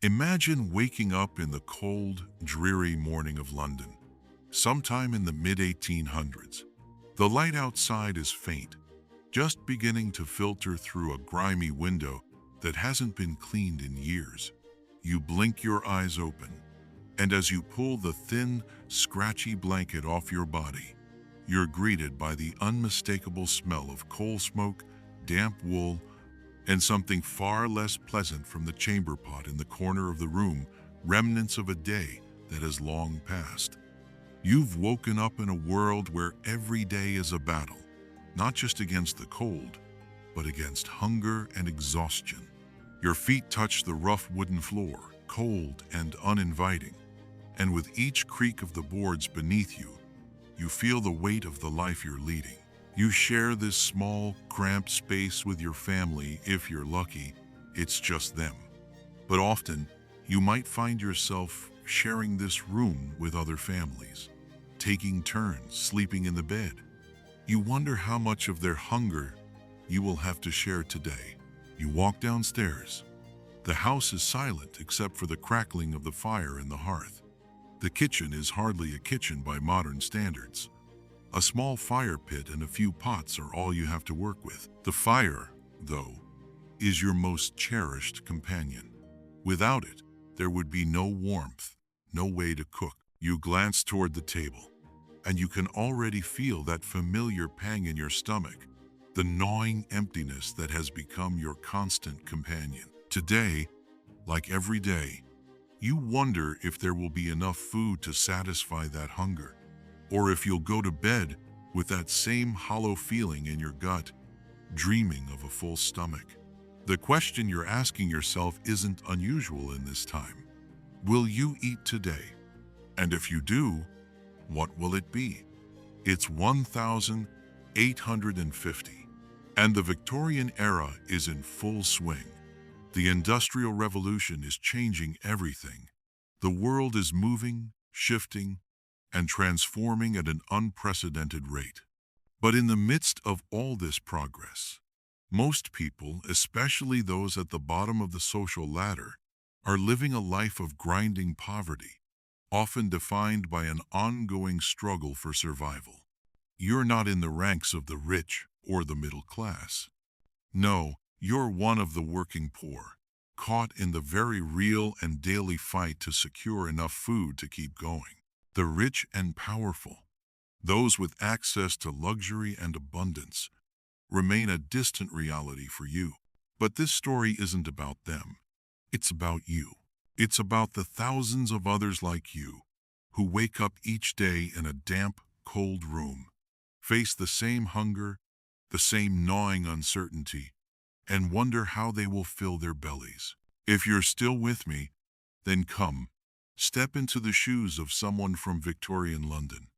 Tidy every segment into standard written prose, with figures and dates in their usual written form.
Imagine waking up in the cold, dreary morning of London, sometime in the mid-1800s. The light outside is faint, just beginning to filter through a grimy window that hasn't been cleaned in years. You blink your eyes open, and as you pull the thin, scratchy blanket off your body, you're greeted by the unmistakable smell of coal smoke, damp wool, and something far less pleasant from the chamber pot in the corner of the room, remnants of a day that has long passed. You've woken up in a world where every day is a battle, not just against the cold, but against hunger and exhaustion. Your feet touch the rough wooden floor, cold and uninviting, and with each creak of the boards beneath you, you feel the weight of the life you're leading. You share this small, cramped space with your family. If you're lucky, it's just them. But often, you might find yourself sharing this room with other families, taking turns sleeping in the bed. You wonder how much of their hunger you will have to share today. You walk downstairs. The house is silent except for the crackling of the fire in the hearth. The kitchen is hardly a kitchen by modern standards. A small fire pit and a few pots are all you have to work with. The fire, though, is your most cherished companion. Without it, there would be no warmth, no way to cook. You glance toward the table, and you can already feel that familiar pang in your stomach, the gnawing emptiness that has become your constant companion. Today, like every day, you wonder if there will be enough food to satisfy that hunger, or if you'll go to bed with that same hollow feeling in your gut, dreaming of a full stomach. The question you're asking yourself isn't unusual in this time. Will you eat today? And if you do, what will it be? It's 1850, and the Victorian era is in full swing. The Industrial Revolution is changing everything. The world is moving, shifting, and transforming at an unprecedented rate. But in the midst of all this progress, most people, especially those at the bottom of the social ladder, are living a life of grinding poverty, often defined by an ongoing struggle for survival. You're not in the ranks of the rich or the middle class. No, you're one of the working poor, caught in the very real and daily fight to secure enough food to keep going. The rich and powerful, those with access to luxury and abundance, remain a distant reality for you. But this story isn't about them. It's about you. It's about the thousands of others like you who wake up each day in a damp, cold room, face the same hunger, the same gnawing uncertainty, and wonder how they will fill their bellies. If you're still with me, then come. Step into the shoes of someone from Victorian London.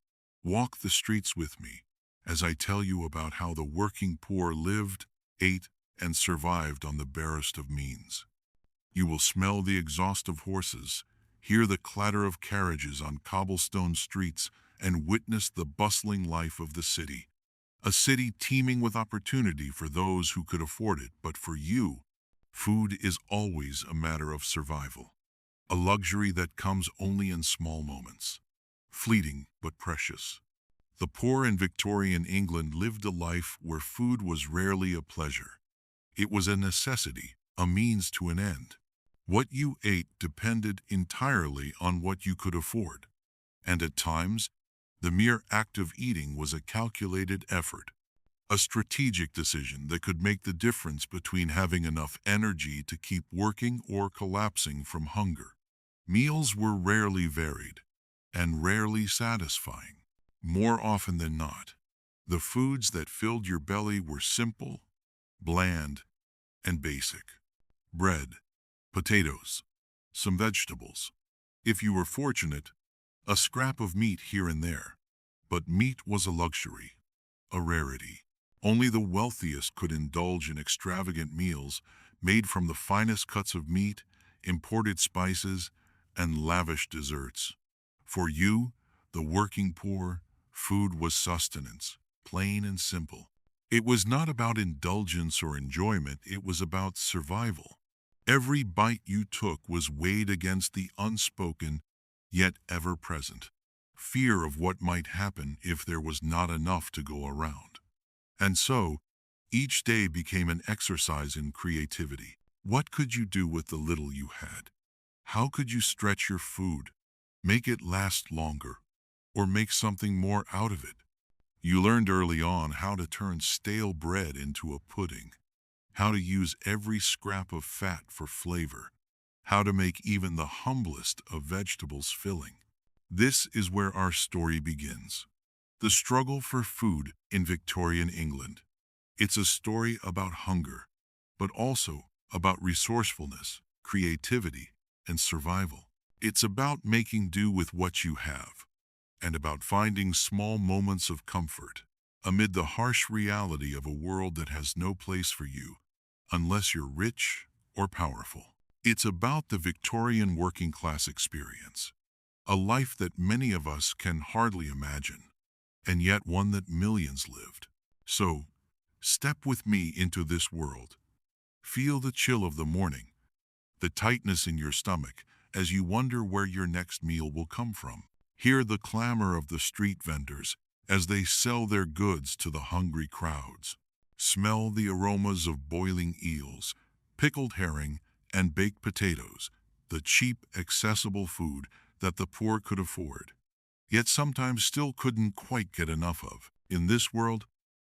Walk the streets with me as I tell you about how the working poor lived, ate, and survived on the barest of means. You will smell the exhaust of horses, hear the clatter of carriages on cobblestone streets, and witness the bustling life of the city. A city teeming with opportunity for those who could afford it, but for you, food is always a matter of survival. A luxury that comes only in small moments, fleeting but precious. The poor in Victorian England lived a life where food was rarely a pleasure. It was a necessity, a means to an end. What you ate depended entirely on what you could afford, and at times, the mere act of eating was a calculated effort, a strategic decision that could make the difference between having enough energy to keep working or collapsing from hunger. Meals were rarely varied and rarely satisfying. More often than not, the foods that filled your belly were simple, bland, and basic. Bread, potatoes, some vegetables. If you were fortunate, a scrap of meat here and there. But meat was a luxury, a rarity. Only the wealthiest could indulge in extravagant meals made from the finest cuts of meat, imported spices, and lavish desserts. For you, the working poor, food was sustenance, plain and simple. It was not about indulgence or enjoyment, it was about survival. Every bite you took was weighed against the unspoken, yet ever-present fear of what might happen if there was not enough to go around. And so, each day became an exercise in creativity. What could you do with the little you had? How could you stretch your food, make it last longer, or make something more out of it? You learned early on how to turn stale bread into a pudding, how to use every scrap of fat for flavor, how to make even the humblest of vegetables filling. This is where our story begins. The struggle for food in Victorian England. It's a story about hunger, but also about resourcefulness, creativity, and survival. It's about making do with what you have, and about finding small moments of comfort amid the harsh reality of a world that has no place for you unless you're rich or powerful. It's about the Victorian working class experience, a life that many of us can hardly imagine, and yet one that millions lived. So, step with me into this world. Feel the chill of the morning, the tightness in your stomach as you wonder where your next meal will come from. Hear the clamor of the street vendors as they sell their goods to the hungry crowds. Smell the aromas of boiling eels, pickled herring, and baked potatoes, the cheap, accessible food that the poor could afford, yet sometimes still couldn't quite get enough of. In this world,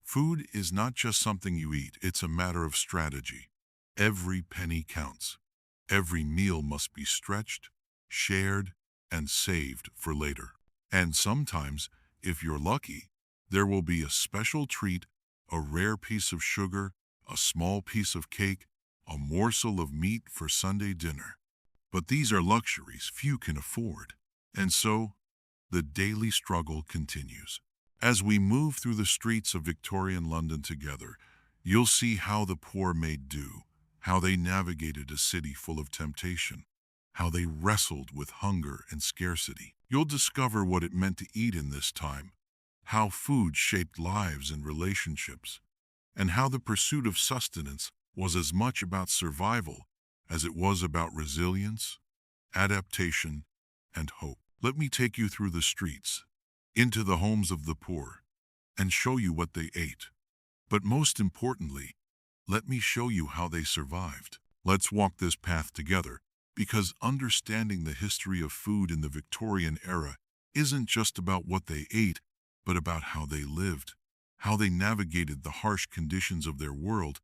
food is not just something you eat, it's a matter of strategy. Every penny counts. Every meal must be stretched, shared, and saved for later. And sometimes, if you're lucky, there will be a special treat, a rare piece of sugar, a small piece of cake, a morsel of meat for Sunday dinner. But these are luxuries few can afford. And so, the daily struggle continues. As we move through the streets of Victorian London together, you'll see how the poor made do, how they navigated a city full of temptation, how they wrestled with hunger and scarcity. You'll discover what it meant to eat in this time, how food shaped lives and relationships, and how the pursuit of sustenance was as much about survival as it was about resilience, adaptation, and hope. Let me take you through the streets, into the homes of the poor, and show you what they ate. But most importantly, let me show you how they survived. Let's walk this path together, because understanding the history of food in the Victorian era isn't just about what they ate, but about how they lived, how they navigated the harsh conditions of their world,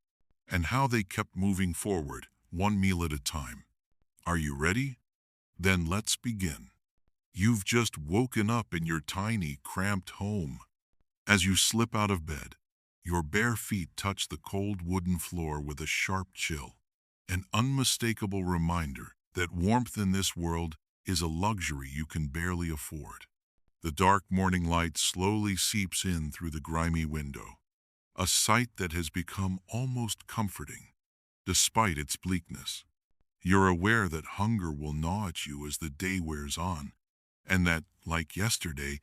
and how they kept moving forward, one meal at a time. Are you ready? Then let's begin. You've just woken up in your tiny, cramped home. As you slip out of bed, your bare feet touch the cold wooden floor with a sharp chill, an unmistakable reminder that warmth in this world is a luxury you can barely afford. The dark morning light slowly seeps in through the grimy window, a sight that has become almost comforting, despite its bleakness. You're aware that hunger will gnaw at you as the day wears on, and that, like yesterday,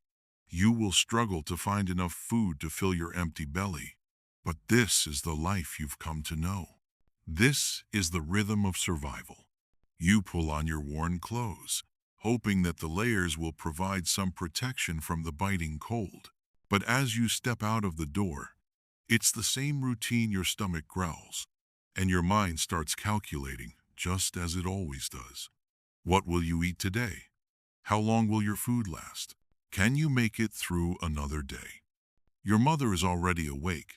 you will struggle to find enough food to fill your empty belly. But this is the life you've come to know. This is the rhythm of survival. You pull on your worn clothes, hoping that the layers will provide some protection from the biting cold. But as you step out of the door, it's the same routine. Your stomach growls, and your mind starts calculating, just as it always does. What will you eat today? How long will your food last? Can you make it through another day? Your mother is already awake,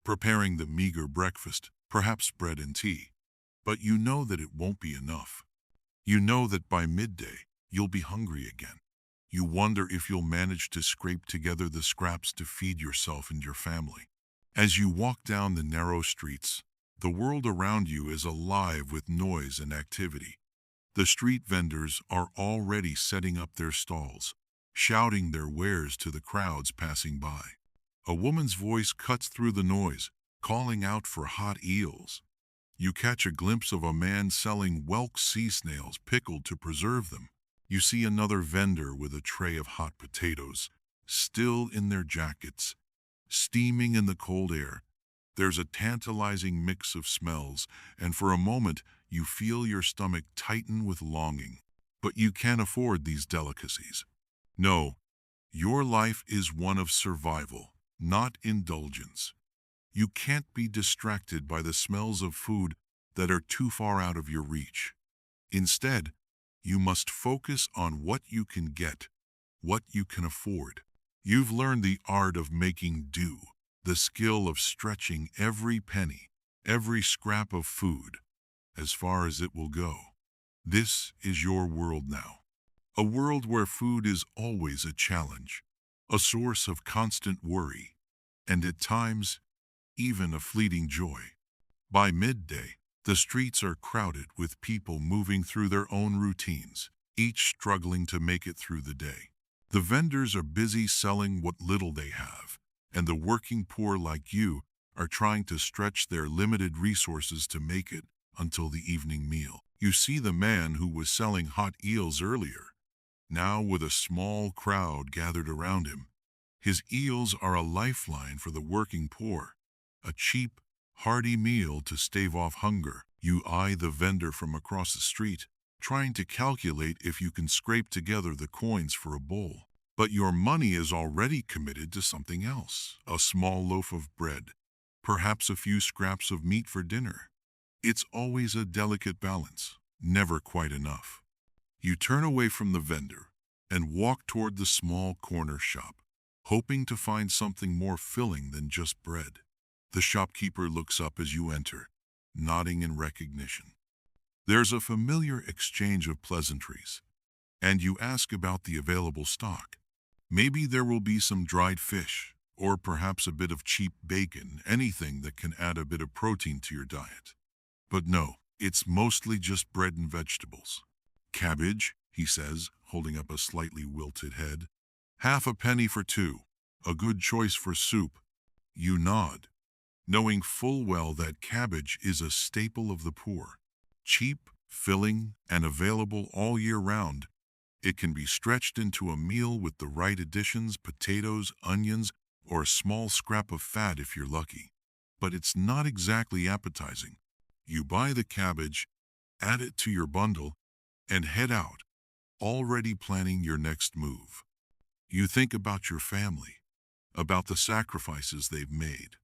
preparing the meager breakfast, perhaps bread and tea. But you know that it won't be enough. You know that by midday, you'll be hungry again. You wonder if you'll manage to scrape together the scraps to feed yourself and your family. As you walk down the narrow streets, the world around you is alive with noise and activity. The street vendors are already setting up their stalls, shouting their wares to the crowds passing by. A woman's voice cuts through the noise, calling out for hot eels. You catch a glimpse of a man selling whelk sea snails pickled to preserve them. You see another vendor with a tray of hot potatoes, still in their jackets, steaming in the cold air. There's a tantalizing mix of smells, and for a moment You feel your stomach tighten with longing, but you can't afford these delicacies. No, your life is one of survival, not indulgence. You can't be distracted by the smells of food that are too far out of your reach. Instead, you must focus on what you can get, what you can afford. You've learned the art of making do, the skill of stretching every penny, every scrap of food, as far as it will go. This is your world now. A world where food is always a challenge, a source of constant worry, and at times, even a fleeting joy. By midday, the streets are crowded with people moving through their own routines, each struggling to make it through the day. The vendors are busy selling what little they have, and the working poor like you are trying to stretch their limited resources to make it until the evening meal. You see the man who was selling hot eels earlier, now with a small crowd gathered around him. His eels are a lifeline for the working poor, a cheap, hearty meal to stave off hunger. You eye the vendor from across the street, trying to calculate if you can scrape together the coins for a bowl. But your money is already committed to something else, a small loaf of bread, perhaps a few scraps of meat for dinner. It's always a delicate balance, never quite enough. You turn away from the vendor and walk toward the small corner shop, hoping to find something more filling than just bread. The shopkeeper looks up as you enter, nodding in recognition. There's a familiar exchange of pleasantries, and you ask about the available stock. Maybe there will be some dried fish, or perhaps a bit of cheap bacon, anything that can add a bit of protein to your diet. But no, it's mostly just bread and vegetables. Cabbage, he says, holding up a slightly wilted head. Half a penny for two. A good choice for soup. You nod, knowing full well that cabbage is a staple of the poor. Cheap, filling, and available all year round, it can be stretched into a meal with the right additions, potatoes, onions, or a small scrap of fat if you're lucky. But it's not exactly appetizing. You buy the cabbage, add it to your bundle, and head out, already planning your next move. You think about your family, about the sacrifices they've made.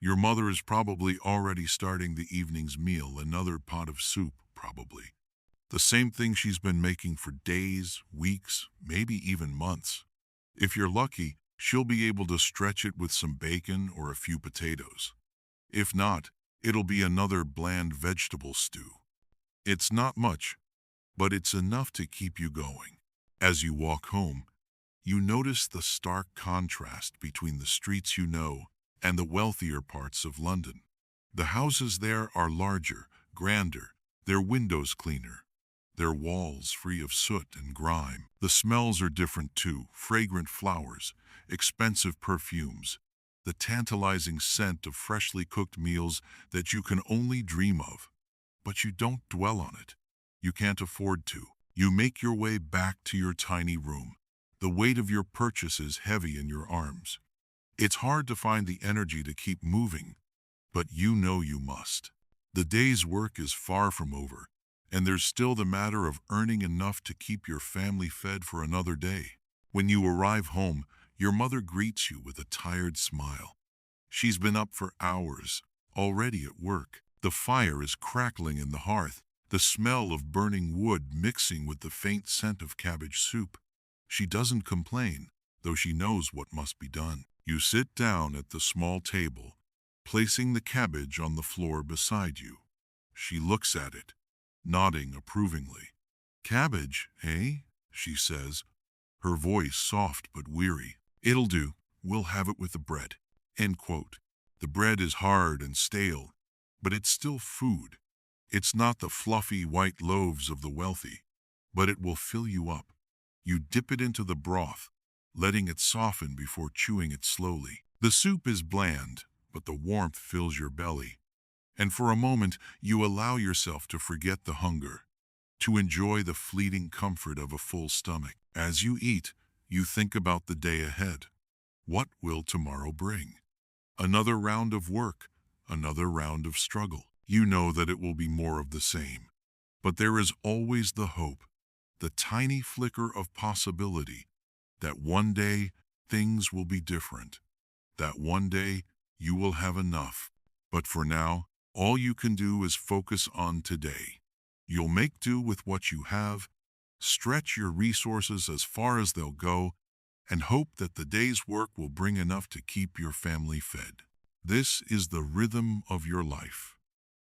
Your mother is probably already starting the evening's meal, another pot of soup, probably. The same thing she's been making for days, weeks, maybe even months. If you're lucky, she'll be able to stretch it with some bacon or a few potatoes. If not, it'll be another bland vegetable stew. It's not much, but it's enough to keep you going. As you walk home, you notice the stark contrast between the streets you know and the wealthier parts of London. The houses there are larger, grander, their windows cleaner, their walls free of soot and grime. The smells are different too, fragrant flowers, expensive perfumes, the tantalizing scent of freshly cooked meals that you can only dream of. But you don't dwell on it. You can't afford to. You make your way back to your tiny room, the weight of your purchases heavy in your arms. It's hard to find the energy to keep moving, but you know you must. The day's work is far from over, and there's still the matter of earning enough to keep your family fed for another day. When you arrive home, your mother greets you with a tired smile. She's been up for hours, already at work. The fire is crackling in the hearth, the smell of burning wood mixing with the faint scent of cabbage soup. She doesn't complain, though she knows what must be done. You sit down at the small table, placing the cabbage on the floor beside you. She looks at it, nodding approvingly. Cabbage, eh? She says, her voice soft but weary. It'll do. We'll have it with the bread. End quote. The bread is hard and stale, but it's still food. It's not the fluffy white loaves of the wealthy, but it will fill you up. You dip it into the broth, letting it soften before chewing it slowly. The soup is bland, but the warmth fills your belly. And for a moment, you allow yourself to forget the hunger, to enjoy the fleeting comfort of a full stomach. As you eat, you think about the day ahead. What will tomorrow bring? Another round of work, another round of struggle. You know that it will be more of the same. But there is always the hope, the tiny flicker of possibility that one day things will be different, that one day you will have enough. But for now, all you can do is focus on today. You'll make do with what you have, stretch your resources as far as they'll go, and hope that the day's work will bring enough to keep your family fed. This is the rhythm of your life.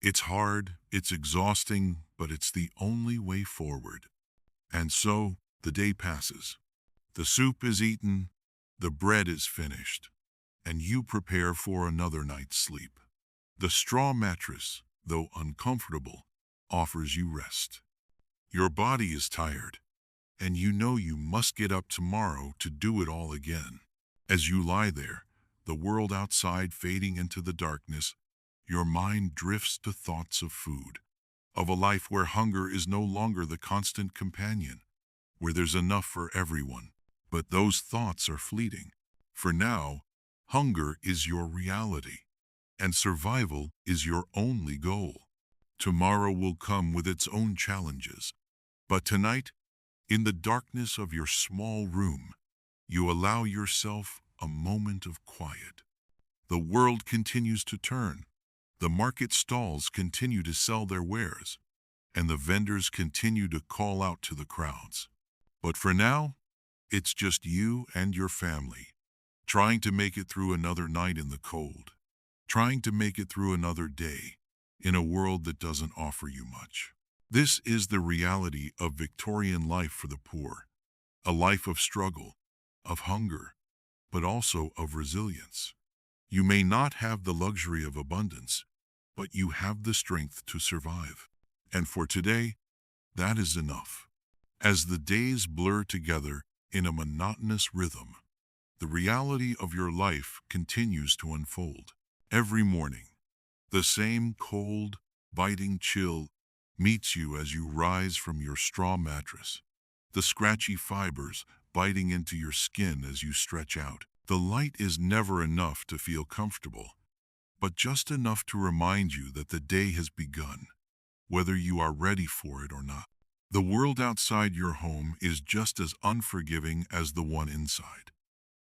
It's hard, it's exhausting, but it's the only way forward. And so, the day passes. The soup is eaten, the bread is finished, and you prepare for another night's sleep. The straw mattress, though uncomfortable, offers you rest. Your body is tired, and you know you must get up tomorrow to do it all again. As you lie there, the world outside fading into the darkness, your mind drifts to thoughts of food, of a life where hunger is no longer the constant companion, where there's enough for everyone. But those thoughts are fleeting. For now, hunger is your reality, and survival is your only goal. Tomorrow will come with its own challenges, but tonight, in the darkness of your small room, you allow yourself a moment of quiet. The world continues to turn. The market stalls continue to sell their wares, and the vendors continue to call out to the crowds. But for now, it's just you and your family, trying to make it through another night in the cold, trying to make it through another day in a world that doesn't offer you much. This is the reality of Victorian life for the poor, a life of struggle, of hunger, but also of resilience. You may not have the luxury of abundance, but you have the strength to survive. And for today, that is enough. As the days blur together in a monotonous rhythm, the reality of your life continues to unfold. Every morning, the same cold, biting chill meets you as you rise from your straw mattress, the scratchy fibers biting into your skin as you stretch out. The light is never enough to feel comfortable, but just enough to remind you that the day has begun, whether you are ready for it or not. The world outside your home is just as unforgiving as the one inside.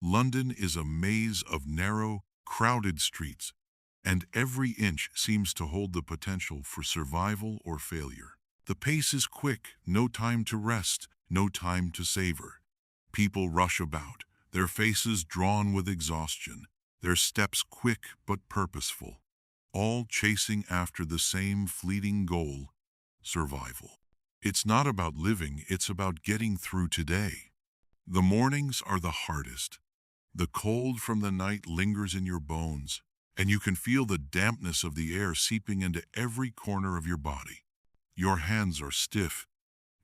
London is a maze of narrow, crowded streets, and every inch seems to hold the potential for survival or failure. The pace is quick, no time to rest, no time to savor. People rush about, their faces drawn with exhaustion, their steps quick but purposeful, all chasing after the same fleeting goal, survival. It's not about living, it's about getting through today. The mornings are the hardest. The cold from the night lingers in your bones, and you can feel the dampness of the air seeping into every corner of your body. Your hands are stiff,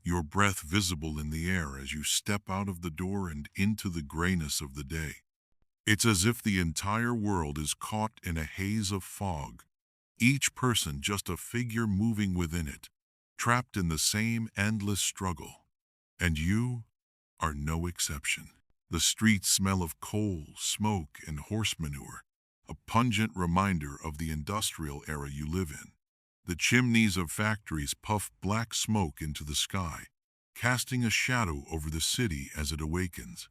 your breath visible in the air as you step out of the door and into the grayness of the day. It's as if the entire world is caught in a haze of fog, each person just a figure moving within it, trapped in the same endless struggle. And you are no exception. The streets smell of coal, smoke, and horse manure, a pungent reminder of the industrial era you live in. The chimneys of factories puff black smoke into the sky, casting a shadow over the city as it awakens.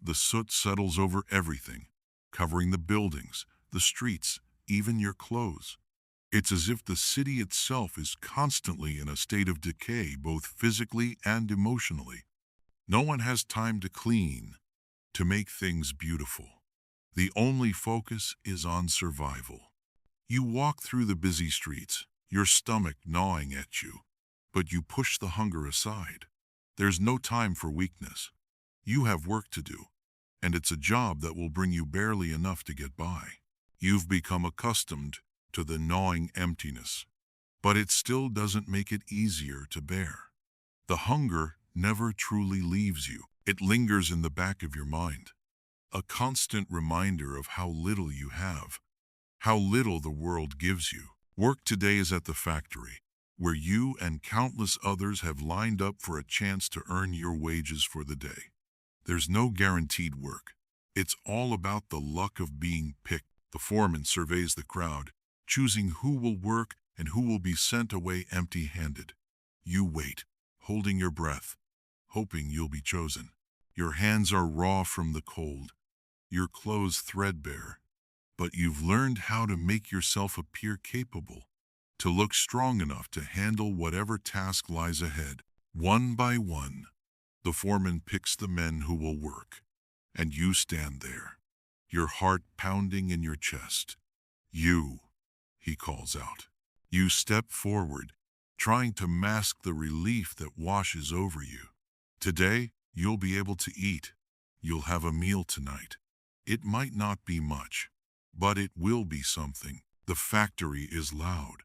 The soot settles over everything, covering the buildings, the streets, even your clothes. It's as if the city itself is constantly in a state of decay, both physically and emotionally. No one has time to clean, to make things beautiful. The only focus is on survival. You walk through the busy streets, your stomach gnawing at you, but you push the hunger aside. There's no time for weakness. You have work to do, and it's a job that will bring you barely enough to get by. You've become accustomed to the gnawing emptiness, but it still doesn't make it easier to bear. The hunger never truly leaves you. It lingers in the back of your mind, a constant reminder of how little you have, how little the world gives you. Work today is at the factory, where you and countless others have lined up for a chance to earn your wages for the day. There's no guaranteed work. It's all about the luck of being picked. The foreman surveys the crowd, choosing who will work and who will be sent away empty-handed. You wait, holding your breath, hoping you'll be chosen. Your hands are raw from the cold, your clothes threadbare, but you've learned how to make yourself appear capable, to look strong enough to handle whatever task lies ahead. One by one, the foreman picks the men who will work, and you stand there, your heart pounding in your chest. You, he calls out. You step forward, trying to mask the relief that washes over you. Today, you'll be able to eat. You'll have a meal tonight. It might not be much, but it will be something. The factory is loud.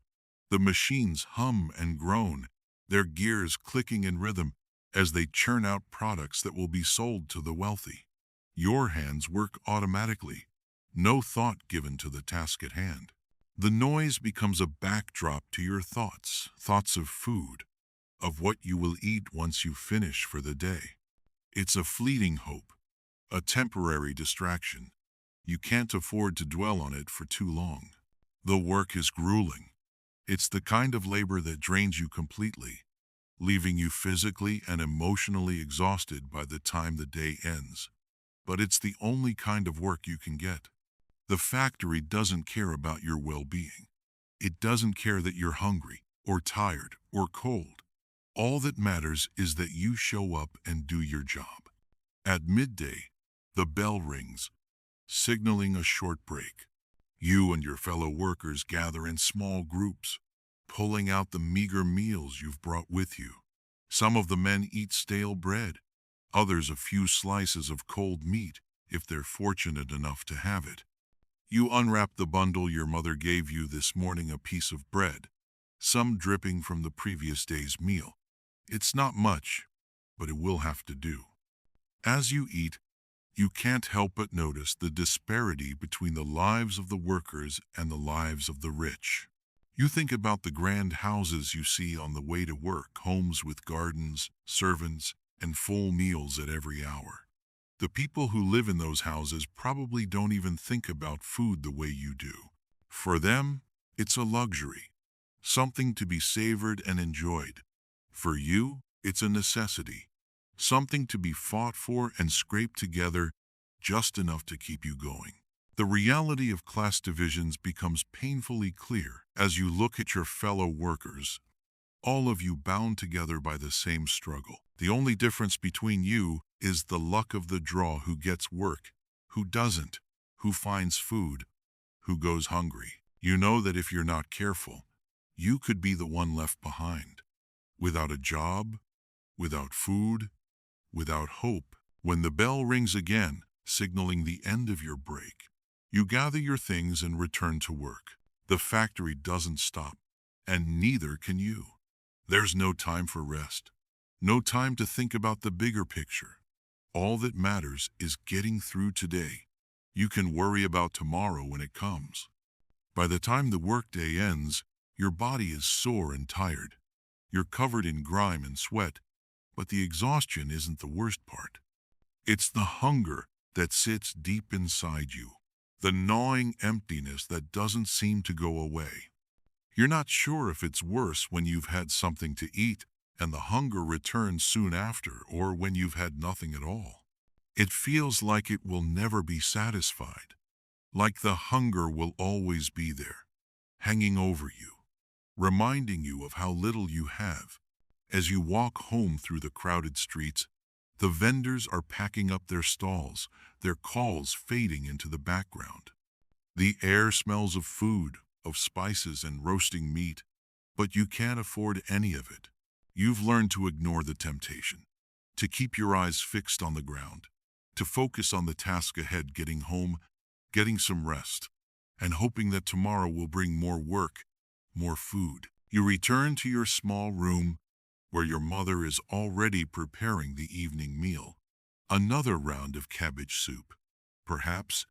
The machines hum and groan, their gears clicking in rhythm as they churn out products that will be sold to the wealthy. Your hands work automatically, no thought given to the task at hand. The noise becomes a backdrop to your thoughts, thoughts of food, of what you will eat once you finish for the day. It's a fleeting hope, a temporary distraction. You can't afford to dwell on it for too long. The work is grueling. It's the kind of labor that drains you completely, leaving you physically and emotionally exhausted by the time the day ends. But it's the only kind of work you can get. The factory doesn't care about your well-being. It doesn't care that you're hungry, or tired, or cold. All that matters is that you show up and do your job. At midday, the bell rings, signaling a short break. You and your fellow workers gather in small groups, pulling out the meager meals you've brought with you. Some of the men eat stale bread, others a few slices of cold meat, if they're fortunate enough to have it. You unwrap the bundle your mother gave you this morning, a piece of bread, some dripping from the previous day's meal. It's not much, but it will have to do. As you eat, you can't help but notice the disparity between the lives of the workers and the lives of the rich. You think about the grand houses you see on the way to work, homes with gardens, servants, and full meals at every hour. The people who live in those houses probably don't even think about food the way you do. For them, it's a luxury, something to be savored and enjoyed. For you, it's a necessity, something to be fought for and scraped together just enough to keep you going. The reality of class divisions becomes painfully clear as you look at your fellow workers, all of you bound together by the same struggle. The only difference between you is the luck of the draw: who gets work, who doesn't, who finds food, who goes hungry. You know that if you're not careful, you could be the one left behind, without a job, without food, without hope. When the bell rings again, signaling the end of your break, you gather your things and return to work. The factory doesn't stop, and neither can you. There's no time for rest, no time to think about the bigger picture. All that matters is getting through today. You can worry about tomorrow when it comes. By the time the workday ends, your body is sore and tired. You're covered in grime and sweat, but the exhaustion isn't the worst part. It's the hunger that sits deep inside you, the gnawing emptiness that doesn't seem to go away. You're not sure if it's worse when you've had something to eat and the hunger returns soon after, or when you've had nothing at all. It feels like it will never be satisfied, like the hunger will always be there, hanging over you, reminding you of how little you have. As you walk home through the crowded streets, the vendors are packing up their stalls, their calls fading into the background. The air smells of food, of spices and roasting meat, but you can't afford any of it. You've learned to ignore the temptation, to keep your eyes fixed on the ground, to focus on the task ahead: getting home, getting some rest, and hoping that tomorrow will bring more work, more food. You return to your small room, where your mother is already preparing the evening meal. Another round of cabbage soup, perhaps,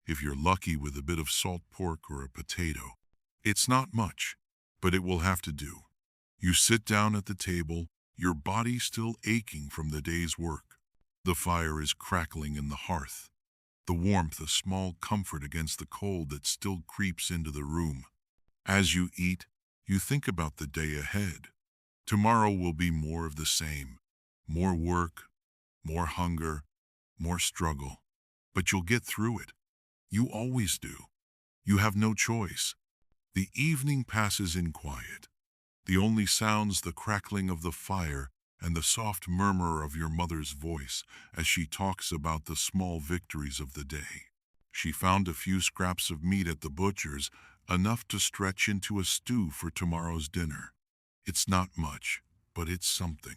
if you're lucky, with a bit of salt pork or a potato. It's not much, but it will have to do. You sit down at the table, your body still aching from the day's work. The fire is crackling in the hearth, the warmth a small comfort against the cold that still creeps into the room. As you eat, you think about the day ahead. Tomorrow will be more of the same. More work, more hunger, more struggle. But you'll get through it. You always do. You have no choice. The evening passes in quiet. The only sounds the crackling of the fire and the soft murmur of your mother's voice as she talks about the small victories of the day. She found a few scraps of meat at the butcher's, enough to stretch into a stew for tomorrow's dinner. It's not much, but it's something.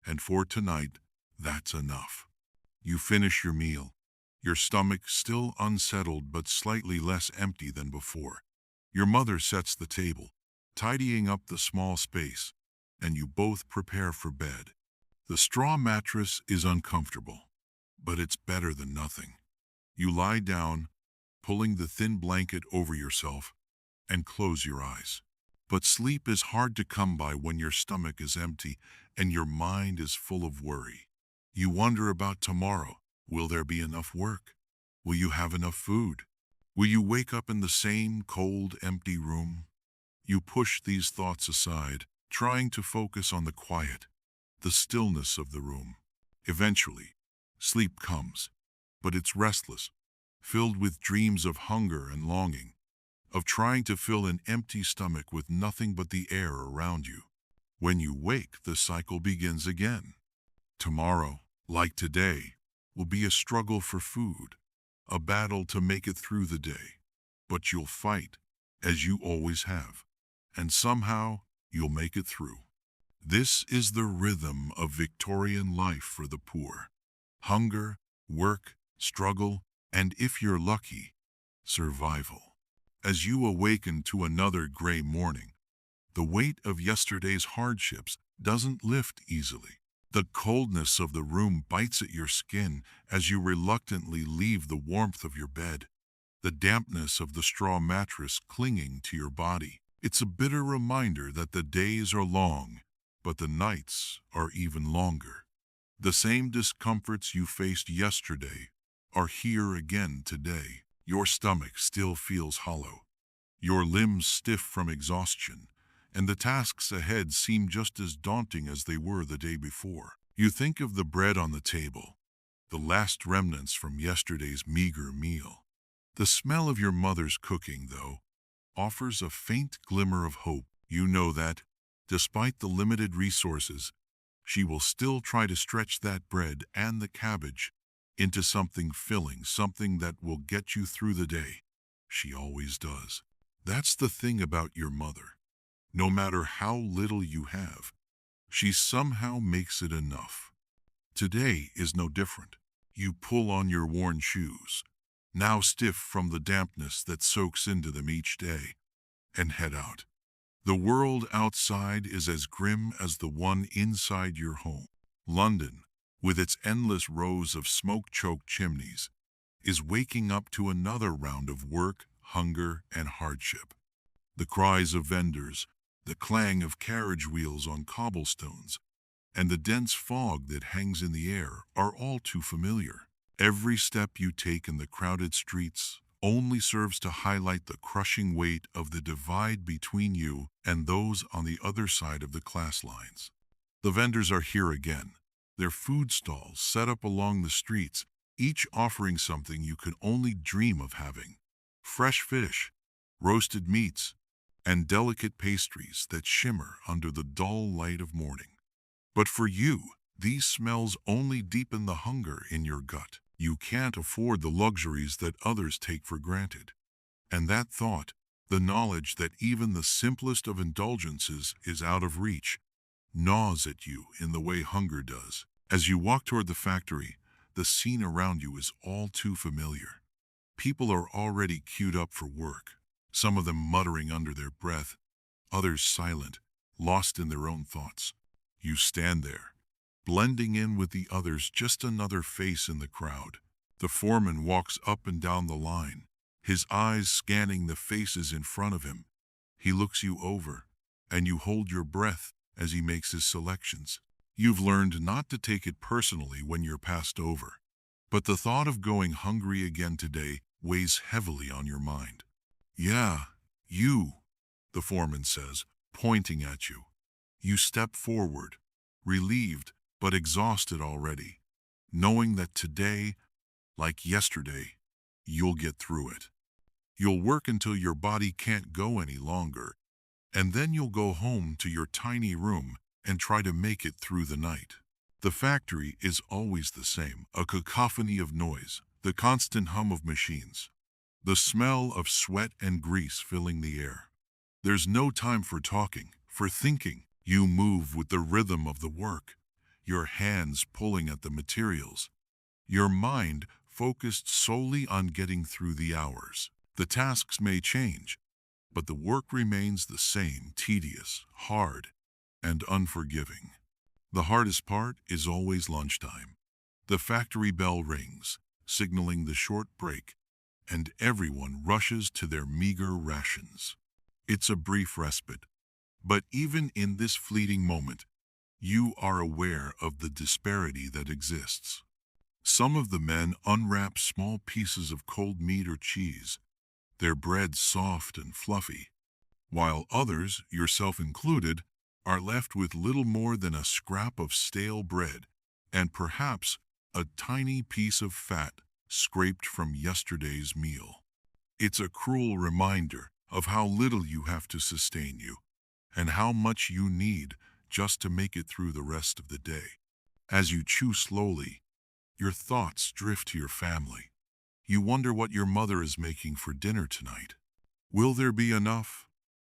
And for tonight, that's enough. You finish your meal, your stomach still unsettled but slightly less empty than before. Your mother sets the table, tidying up the small space, and you both prepare for bed. The straw mattress is uncomfortable, but it's better than nothing. You lie down, pulling the thin blanket over yourself, and close your eyes. But sleep is hard to come by when your stomach is empty and your mind is full of worry. You wonder about tomorrow. Will there be enough work? Will you have enough food? Will you wake up in the same cold, empty room? You push these thoughts aside, trying to focus on the quiet, the stillness of the room. Eventually, sleep comes, but it's restless, filled with dreams of hunger and longing, of trying to fill an empty stomach with nothing but the air around you. When you wake, the cycle begins again. Tomorrow, like today, will be a struggle for food, a battle to make it through the day. But you'll fight, as you always have, and somehow you'll make it through. This is the rhythm of Victorian life for the poor. Hunger, work, struggle, and if you're lucky, survival. As you awaken to another gray morning, the weight of yesterday's hardships doesn't lift easily. The coldness of the room bites at your skin as you reluctantly leave the warmth of your bed, the dampness of the straw mattress clinging to your body. It's a bitter reminder that the days are long, but the nights are even longer. The same discomforts you faced yesterday are here again today. Your stomach still feels hollow, your limbs stiff from exhaustion, and the tasks ahead seem just as daunting as they were the day before. You think of the bread on the table, the last remnants from yesterday's meager meal. The smell of your mother's cooking, though, offers a faint glimmer of hope. You know that, despite the limited resources, she will still try to stretch that bread and the cabbage into something filling, something that will get you through the day. She always does. That's the thing about your mother. No matter how little you have, she somehow makes it enough. Today is no different. You pull on your worn shoes, now stiff from the dampness that soaks into them each day, and head out. The world outside is as grim as the one inside your home. London, with its endless rows of smoke-choked chimneys, is waking up to another round of work, hunger, and hardship. The cries of vendors, the clang of carriage wheels on cobblestones, and the dense fog that hangs in the air are all too familiar. Every step you take in the crowded streets only serves to highlight the crushing weight of the divide between you and those on the other side of the class lines. The vendors are here again, their food stalls set up along the streets, each offering something you could only dream of having. Fresh fish, roasted meats, and delicate pastries that shimmer under the dull light of morning. But for you, these smells only deepen the hunger in your gut. You can't afford the luxuries that others take for granted. And that thought, the knowledge that even the simplest of indulgences is out of reach, gnaws at you in the way hunger does. As you walk toward the factory, the scene around you is all too familiar. People are already queued up for work, some of them muttering under their breath, others silent, lost in their own thoughts. You stand there, blending in with the others, just another face in the crowd. The foreman walks up and down the line, his eyes scanning the faces in front of him. He looks you over, and you hold your breath as he makes his selections. You've learned not to take it personally when you're passed over, but the thought of going hungry again today weighs heavily on your mind. "Yeah, you," the foreman says, pointing at you. You step forward, relieved but exhausted already, knowing that today, like yesterday, you'll get through it. You'll work until your body can't go any longer, and then you'll go home to your tiny room and try to make it through the night. The factory is always the same, a cacophony of noise, the constant hum of machines, the smell of sweat and grease filling the air. There's no time for talking, for thinking. You move with the rhythm of the work, your hands pulling at the materials, your mind focused solely on getting through the hours. The tasks may change, but the work remains the same, tedious, hard, and unforgiving. The hardest part is always lunchtime. The factory bell rings, signaling the short break, and everyone rushes to their meager rations. It's a brief respite, but even in this fleeting moment, you are aware of the disparity that exists. Some of the men unwrap small pieces of cold meat or cheese, their bread soft and fluffy, while others, yourself included, are left with little more than a scrap of stale bread and perhaps a tiny piece of fat scraped from yesterday's meal. It's a cruel reminder of how little you have to sustain you and how much you need just to make it through the rest of the day. As you chew slowly, your thoughts drift to your family. You wonder what your mother is making for dinner tonight. Will there be enough?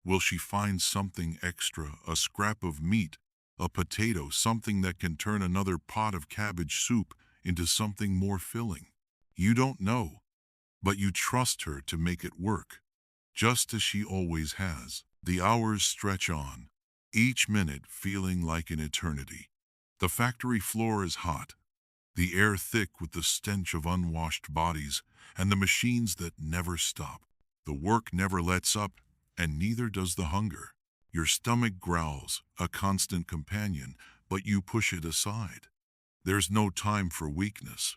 Will she find something extra, a scrap of meat, a potato, something that can turn another pot of cabbage soup into something more filling? You don't know, but you trust her to make it work, just as she always has. The hours stretch on, each minute feeling like an eternity. The factory floor is hot, the air thick with the stench of unwashed bodies and the machines that never stop. The work never lets up, and neither does the hunger. Your stomach growls, a constant companion, but you push it aside. There's no time for weakness.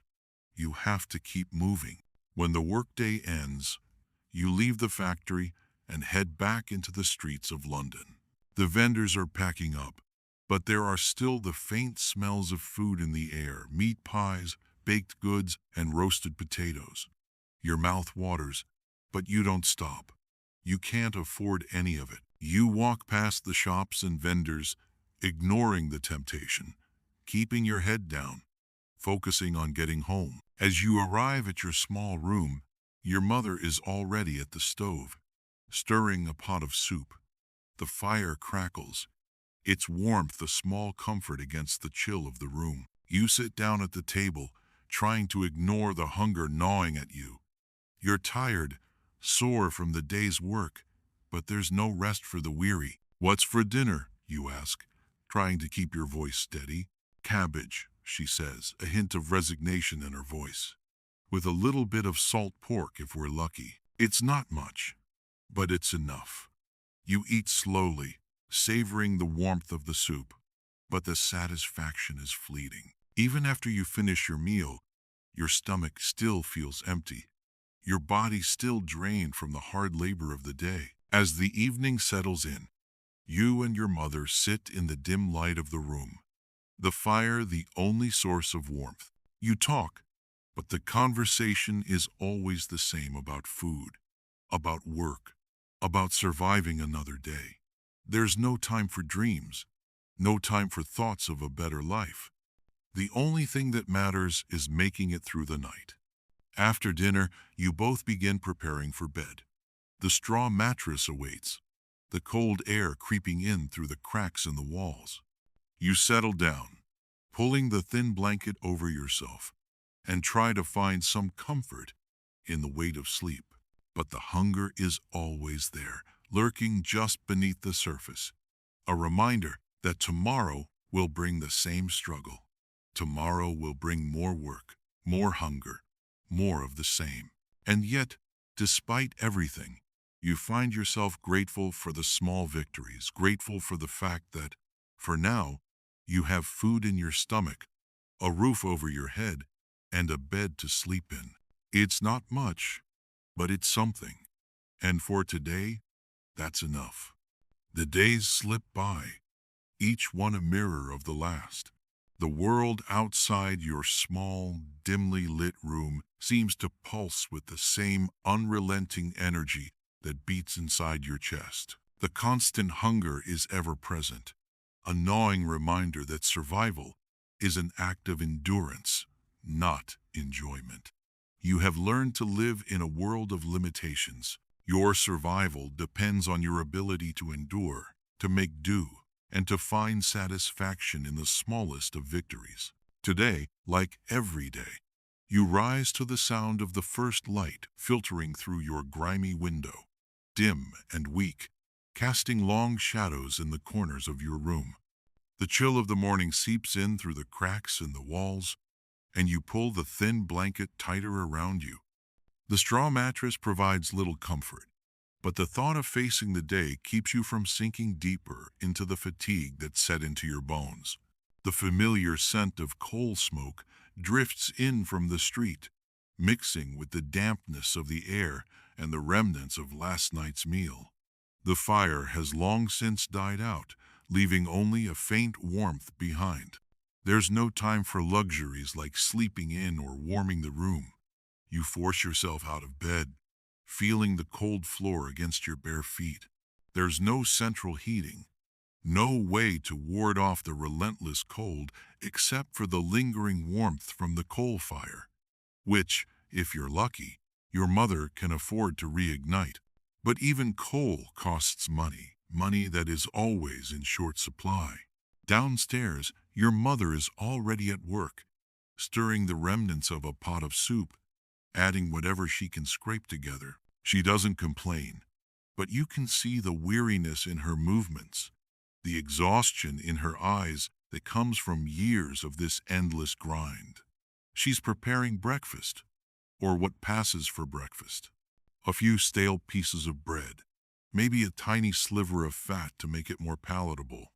You have to keep moving. When the workday ends, you leave the factory and head back into the streets of London. The vendors are packing up, but there are still the faint smells of food in the air, meat pies, baked goods, and roasted potatoes. Your mouth waters, but you don't stop. You can't afford any of it. You walk past the shops and vendors, ignoring the temptation, keeping your head down, focusing on getting home. As you arrive at your small room, your mother is already at the stove, stirring a pot of soup. The fire crackles, its warmth a small comfort against the chill of the room. You sit down at the table, trying to ignore the hunger gnawing at you. You're tired, sore from the day's work, but there's no rest for the weary. What's for dinner? You ask, trying to keep your voice steady. Cabbage, she says, a hint of resignation in her voice. With a little bit of salt pork if we're lucky. It's not much, but it's enough. You eat slowly, savoring the warmth of the soup, but the satisfaction is fleeting. Even after you finish your meal, your stomach still feels empty. Your body still drained from the hard labor of the day. As the evening settles in, you and your mother sit in the dim light of the room, the fire the only source of warmth. You talk, but the conversation is always the same about food, about work, about surviving another day. There's no time for dreams, no time for thoughts of a better life. The only thing that matters is making it through the night. After dinner, you both begin preparing for bed. The straw mattress awaits, the cold air creeping in through the cracks in the walls. You settle down, pulling the thin blanket over yourself, and try to find some comfort in the weight of sleep. But the hunger is always there, lurking just beneath the surface. A reminder that tomorrow will bring the same struggle. Tomorrow will bring more work, more hunger, more of the same. And yet, despite everything, you find yourself grateful for the small victories, grateful for the fact that, for now, you have food in your stomach, a roof over your head, and a bed to sleep in. It's not much, but it's something. And for today, that's enough. The days slip by. each one a mirror of the last. The world outside your small, dimly lit room seems to pulse with the same unrelenting energy that beats inside your chest. The constant hunger is ever present, a gnawing reminder that survival is an act of endurance, not enjoyment. You have learned to live in a world of limitations. Your survival depends on your ability to endure, to make do, and to find satisfaction in the smallest of victories. Today, like every day, you rise to the sound of the first light filtering through your grimy window, dim and weak, casting long shadows in the corners of your room. The chill of the morning seeps in through the cracks in the walls, and you pull the thin blanket tighter around you. The straw mattress provides little comfort, but the thought of facing the day keeps you from sinking deeper into the fatigue that set into your bones. The familiar scent of coal smoke drifts in from the street, mixing with the dampness of the air and the remnants of last night's meal. The fire has long since died out, leaving only a faint warmth behind. There's no time for luxuries like sleeping in or warming the room. You force yourself out of bed, feeling the cold floor against your bare feet. There's no central heating, no way to ward off the relentless cold except for the lingering warmth from the coal fire, which, if you're lucky, your mother can afford to reignite. But even coal costs money, money that is always in short supply. Downstairs, your mother is already at work, stirring the remnants of a pot of soup, adding whatever she can scrape together. She doesn't complain, but you can see the weariness in her movements, the exhaustion in her eyes that comes from years of this endless grind. She's preparing breakfast, or what passes for breakfast. A few stale pieces of bread, maybe a tiny sliver of fat to make it more palatable.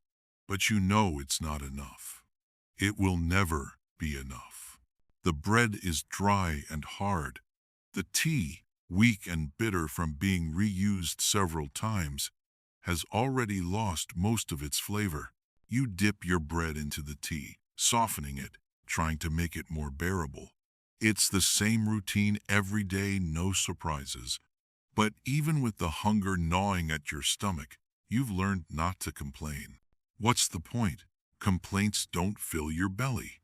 But you know it's not enough. It will never be enough. The bread is dry and hard. The tea, weak and bitter from being reused several times, has already lost most of its flavor. You dip your bread into the tea, softening it, trying to make it more bearable. It's the same routine every day, no surprises. But even with the hunger gnawing at your stomach, you've learned not to complain. What's the point? Complaints don't fill your belly.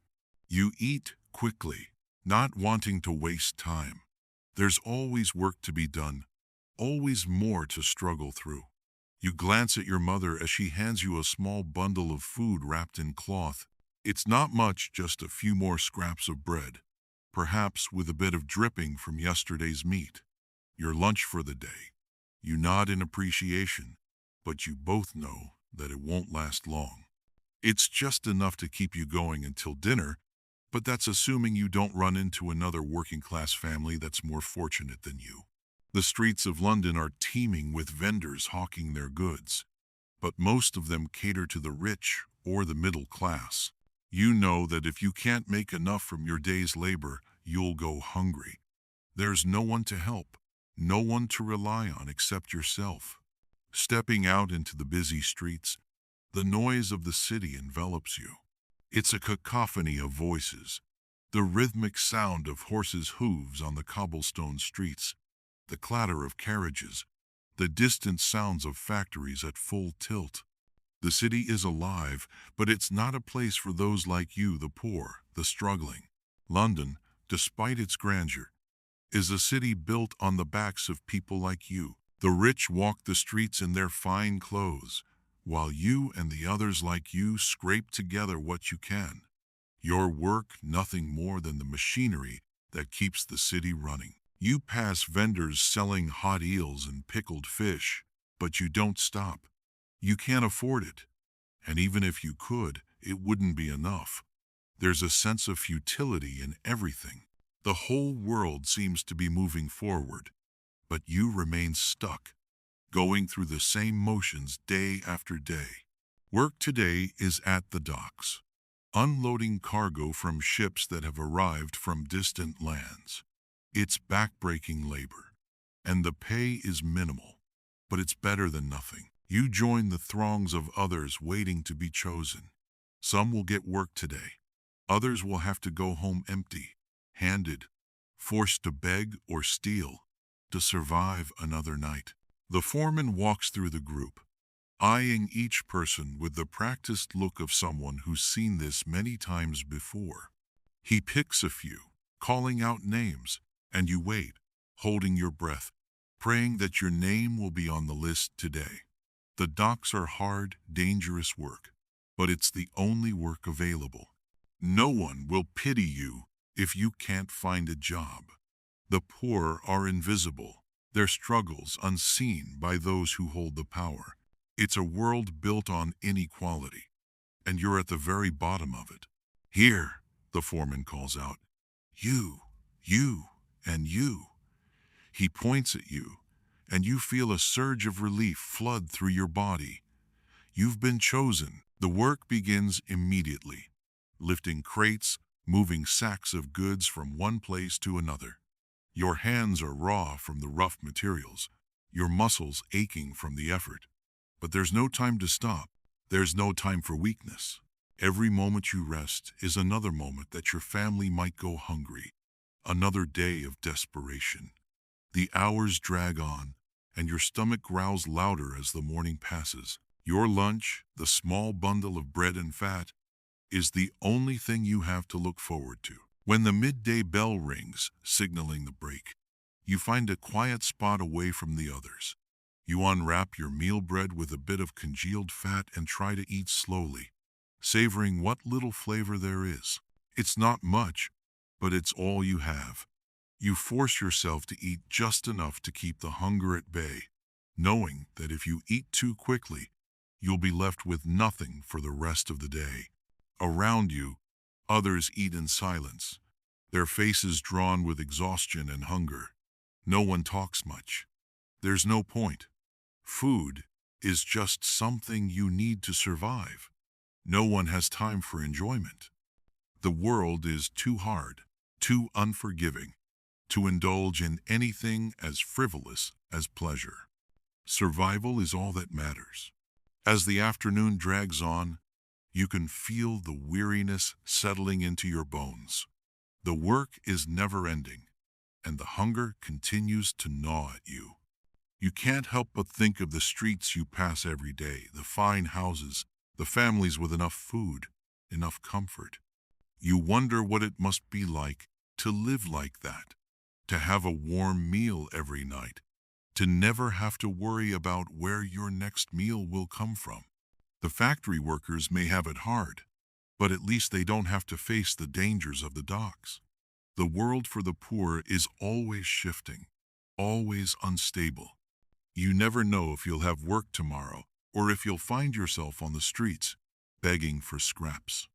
You eat quickly, not wanting to waste time. There's always work to be done, always more to struggle through. You glance at your mother as she hands you a small bundle of food wrapped in cloth. It's not much, just a few more scraps of bread, perhaps with a bit of dripping from yesterday's meat. Your lunch for the day. You nod in appreciation, but you both know that it won't last long. It's just enough to keep you going until dinner, but that's assuming you don't run into another working-class family that's more fortunate than you. The streets of London are teeming with vendors hawking their goods, but most of them cater to the rich or the middle class. You know that if you can't make enough from your day's labor, you'll go hungry. There's no one to help, no one to rely on except yourself. Stepping out into the busy streets, the noise of the city envelops you. It's a cacophony of voices, the rhythmic sound of horses' hooves on the cobblestone streets, the clatter of carriages, the distant sounds of factories at full tilt. The city is alive, but it's not a place for those like you, the poor, the struggling. London, despite its grandeur, is a city built on the backs of people like you. The rich walk the streets in their fine clothes, while you and the others like you scrape together what you can. Your work nothing more than the machinery that keeps the city running. You pass vendors selling hot eels and pickled fish, but you don't stop. You can't afford it, and even if you could, it wouldn't be enough. There's a sense of futility in everything. The whole world seems to be moving forward, but you remain stuck, going through the same motions day after day. Work today is at the docks, unloading cargo from ships that have arrived from distant lands. It's backbreaking labor, and the pay is minimal, but it's better than nothing. You join the throngs of others waiting to be chosen. Some will get work today. Others will have to go home empty-handed, forced to beg or steal to survive another night. The foreman walks through the group, eyeing each person with the practiced look of someone who's seen this many times before. He picks a few, calling out names, and you wait, holding your breath, praying that your name will be on the list today. The docks are hard, dangerous work, but it's the only work available. No one will pity you if you can't find a job. The poor are invisible, their struggles unseen by those who hold the power. It's a world built on inequality, and you're at the very bottom of it. Here, the foreman calls out, you, and you. He points at you, and you feel a surge of relief flood through your body. You've been chosen. The work begins immediately, lifting crates, moving sacks of goods from one place to another. Your hands are raw from the rough materials, your muscles aching from the effort. But there's no time to stop. There's no time for weakness. Every moment you rest is another moment that your family might go hungry, another day of desperation. The hours drag on, and your stomach growls louder as the morning passes. Your lunch, the small bundle of bread and fat, is the only thing you have to look forward to. When the midday bell rings, signaling the break, you find a quiet spot away from the others. You unwrap your meal bread with a bit of congealed fat and try to eat slowly, savoring what little flavor there is. It's not much, but it's all you have. You force yourself to eat just enough to keep the hunger at bay, knowing that if you eat too quickly, you'll be left with nothing for the rest of the day. Around you, others eat in silence, their faces drawn with exhaustion and hunger. No one talks much. There's no point. Food is just something you need to survive. No one has time for enjoyment. The world is too hard, too unforgiving, to indulge in anything as frivolous as pleasure. Survival is all that matters. As the afternoon drags on, you can feel the weariness settling into your bones. The work is never ending, and the hunger continues to gnaw at you. You can't help but think of the streets you pass every day, the fine houses, the families with enough food, enough comfort. You wonder what it must be like to live like that, to have a warm meal every night, to never have to worry about where your next meal will come from. The factory workers may have it hard, but at least they don't have to face the dangers of the docks. The world for the poor is always shifting, always unstable. You never know if you'll have work tomorrow or if you'll find yourself on the streets, begging for scraps.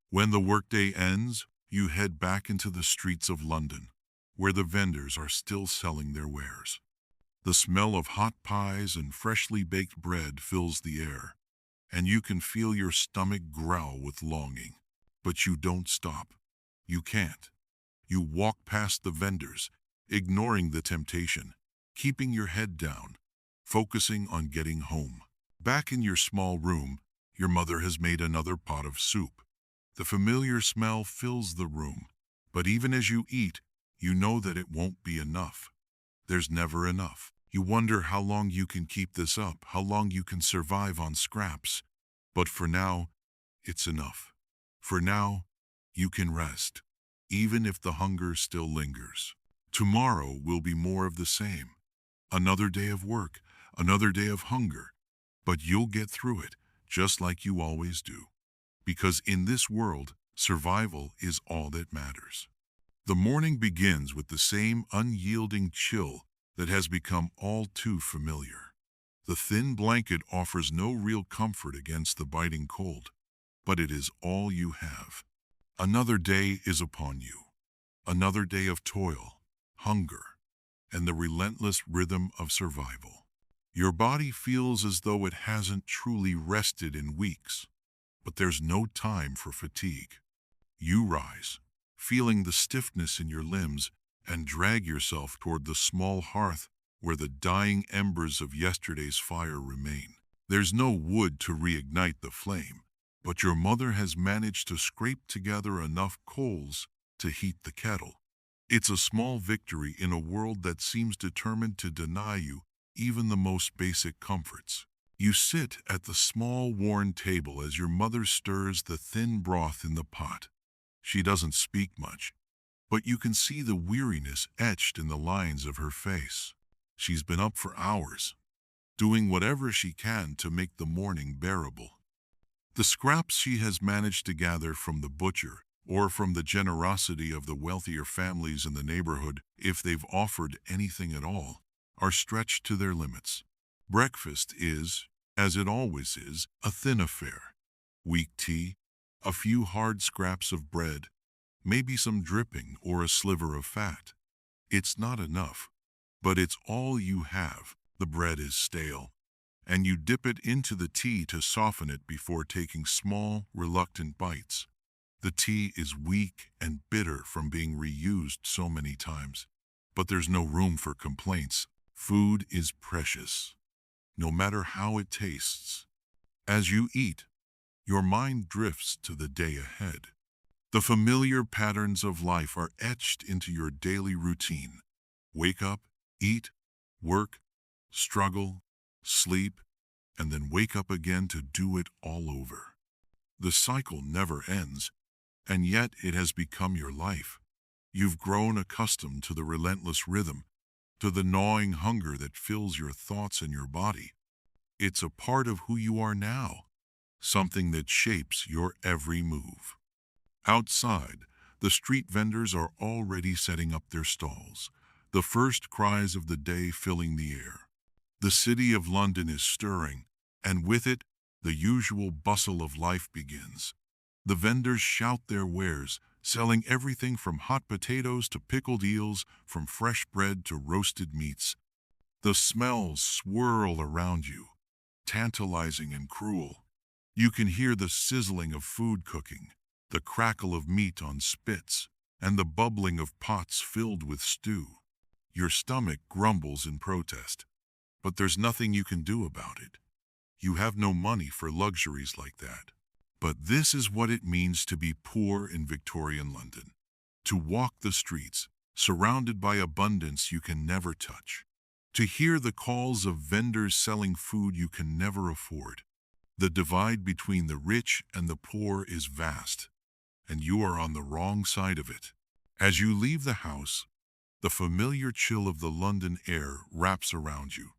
When the workday ends, you head back into the streets of London, where the vendors are still selling their wares. The smell of hot pies and freshly baked bread fills the air, and you can feel your stomach growl with longing. But you don't stop. You can't. You walk past the vendors, ignoring the temptation, keeping your head down, focusing on getting home. Back in your small room, your mother has made another pot of soup. The familiar smell fills the room, but even as you eat, you know that it won't be enough. There's never enough. You wonder how long you can keep this up, how long you can survive on scraps. But for now, it's enough. For now, you can rest, even if the hunger still lingers. Tomorrow will be more of the same. Another day of work, another day of hunger. But you'll get through it, just like you always do. Because in this world, survival is all that matters. The morning begins with the same unyielding chill that has become all too familiar. The thin blanket offers no real comfort against the biting cold, but it is all you have. Another day is upon you. Another day of toil, hunger, and the relentless rhythm of survival. Your body feels as though it hasn't truly rested in weeks, but there's no time for fatigue. You rise, feeling the stiffness in your limbs, and drag yourself toward the small hearth where the dying embers of yesterday's fire remain. There's no wood to reignite the flame, but your mother has managed to scrape together enough coals to heat the kettle. It's a small victory in a world that seems determined to deny you even the most basic comforts. You sit at the small worn table as your mother stirs the thin broth in the pot. She doesn't speak much, but you can see the weariness etched in the lines of her face. She's been up for hours, doing whatever she can to make the morning bearable. The scraps she has managed to gather from the butcher, or from the generosity of the wealthier families in the neighborhood, if they've offered anything at all, are stretched to their limits. Breakfast is, as it always is, a thin affair. Weak tea, a few hard scraps of bread, maybe some dripping or a sliver of fat. It's not enough, but it's all you have. The bread is stale, and you dip it into the tea to soften it before taking small, reluctant bites. The tea is weak and bitter from being reused so many times, but there's no room for complaints. Food is precious, no matter how it tastes. As you eat, your mind drifts to the day ahead. The familiar patterns of life are etched into your daily routine. Wake up, eat, work, struggle, sleep, and then wake up again to do it all over. The cycle never ends, and yet it has become your life. You've grown accustomed to the relentless rhythm, to the gnawing hunger that fills your thoughts and your body. It's a part of who you are now, something that shapes your every move. Outside, the street vendors are already setting up their stalls, the first cries of the day filling the air. The city of London is stirring, and with it, the usual bustle of life begins. The vendors shout their wares, selling everything from hot potatoes to pickled eels, from fresh bread to roasted meats. The smells swirl around you, tantalizing and cruel. You can hear the sizzling of food cooking, the crackle of meat on spits, and the bubbling of pots filled with stew. Your stomach grumbles in protest, but there's nothing you can do about it. You have no money for luxuries like that. But this is what it means to be poor in Victorian London. To walk the streets, surrounded by abundance you can never touch. To hear the calls of vendors selling food you can never afford. The divide between the rich and the poor is vast, and you are on the wrong side of it. As you leave the house, the familiar chill of the London air wraps around you,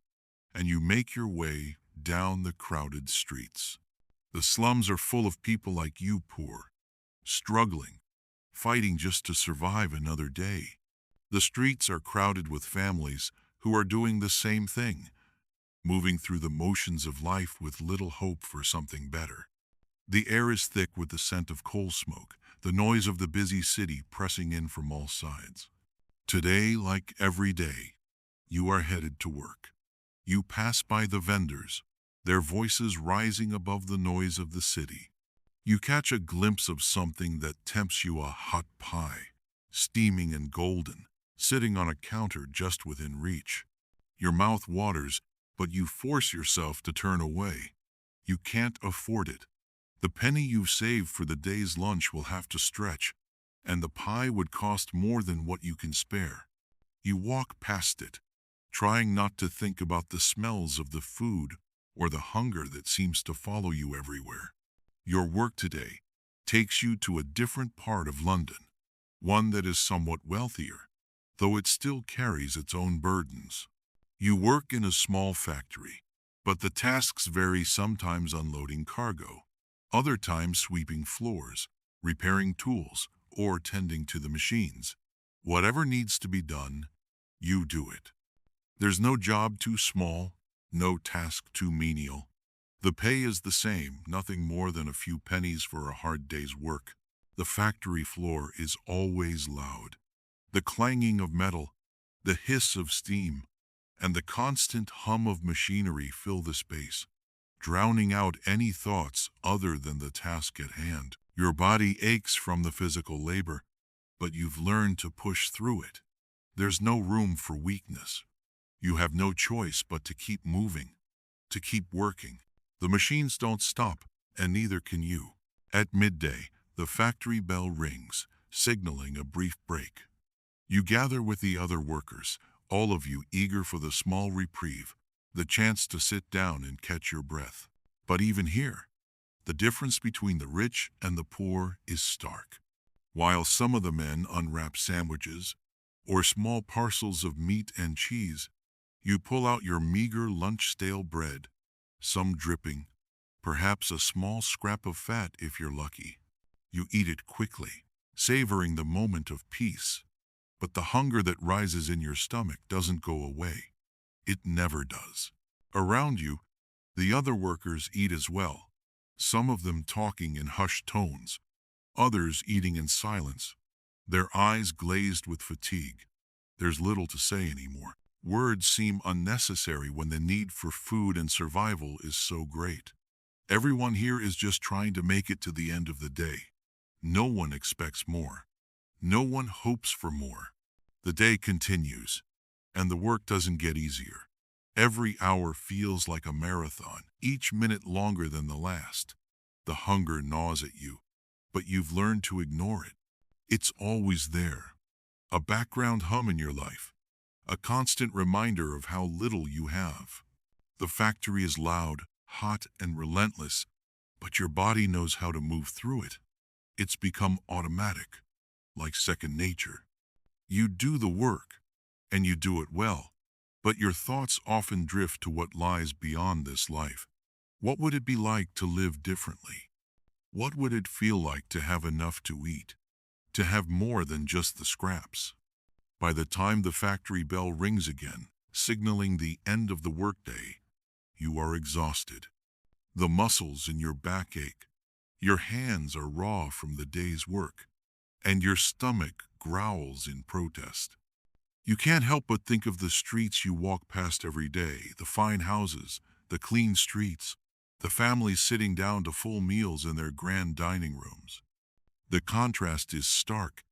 and you make your way down the crowded streets. The slums are full of people like you, poor, struggling, fighting just to survive another day. The streets are crowded with families who are doing the same thing, moving through the motions of life with little hope for something better. The air is thick with the scent of coal smoke, the noise of the busy city pressing in from all sides. Today, like every day, you are headed to work. You pass by the vendors, their voices rising above the noise of the city. You catch a glimpse of something that tempts you, a hot pie, steaming and golden, sitting on a counter just within reach. Your mouth waters, but you force yourself to turn away. You can't afford it. The penny you've saved for the day's lunch will have to stretch, and the pie would cost more than what you can spare. You walk past it, trying not to think about the smells of the food or the hunger that seems to follow you everywhere. Your work today takes you to a different part of London, one that is somewhat wealthier, though it still carries its own burdens. You work in a small factory, but the tasks vary, sometimes unloading cargo, other times sweeping floors, repairing tools, or tending to the machines. Whatever needs to be done, you do it. There's no job too small, no task too menial. The pay is the same, nothing more than a few pennies for a hard day's work. The factory floor is always loud. The clanging of metal, the hiss of steam, and the constant hum of machinery fill the space, drowning out any thoughts other than the task at hand. Your body aches from the physical labor, but you've learned to push through it. There's no room for weakness. You have no choice but to keep moving, to keep working. The machines don't stop, and neither can you. At midday, the factory bell rings, signaling a brief break. You gather with the other workers, all of you eager for the small reprieve, the chance to sit down and catch your breath. But even here, the difference between the rich and the poor is stark. While some of the men unwrap sandwiches or small parcels of meat and cheese, you pull out your meager lunch stale bread, some dripping, perhaps a small scrap of fat if you're lucky. You eat it quickly, savoring the moment of peace. But the hunger that rises in your stomach doesn't go away. It never does. Around you, the other workers eat as well, some of them talking in hushed tones, others eating in silence, their eyes glazed with fatigue. There's little to say anymore. Words seem unnecessary when the need for food and survival is so great. Everyone here is just trying to make it to the end of the day. No one expects more. No one hopes for more. The day continues, and the work doesn't get easier. Every hour feels like a marathon, each minute longer than the last. The hunger gnaws at you, but you've learned to ignore it. It's always there, a background hum in your life, a constant reminder of how little you have. The factory is loud, hot, and relentless, but your body knows how to move through it. It's become automatic, like second nature. You do the work, and you do it well, but your thoughts often drift to what lies beyond this life. What would it be like to live differently? What would it feel like to have enough to eat, to have more than just the scraps? By the time the factory bell rings again, signaling the end of the workday, you are exhausted. The muscles in your back ache, your hands are raw from the day's work, and your stomach growls in protest. You can't help but think of the streets you walk past every day, the fine houses, the clean streets, the families sitting down to full meals in their grand dining rooms. The contrast is stark,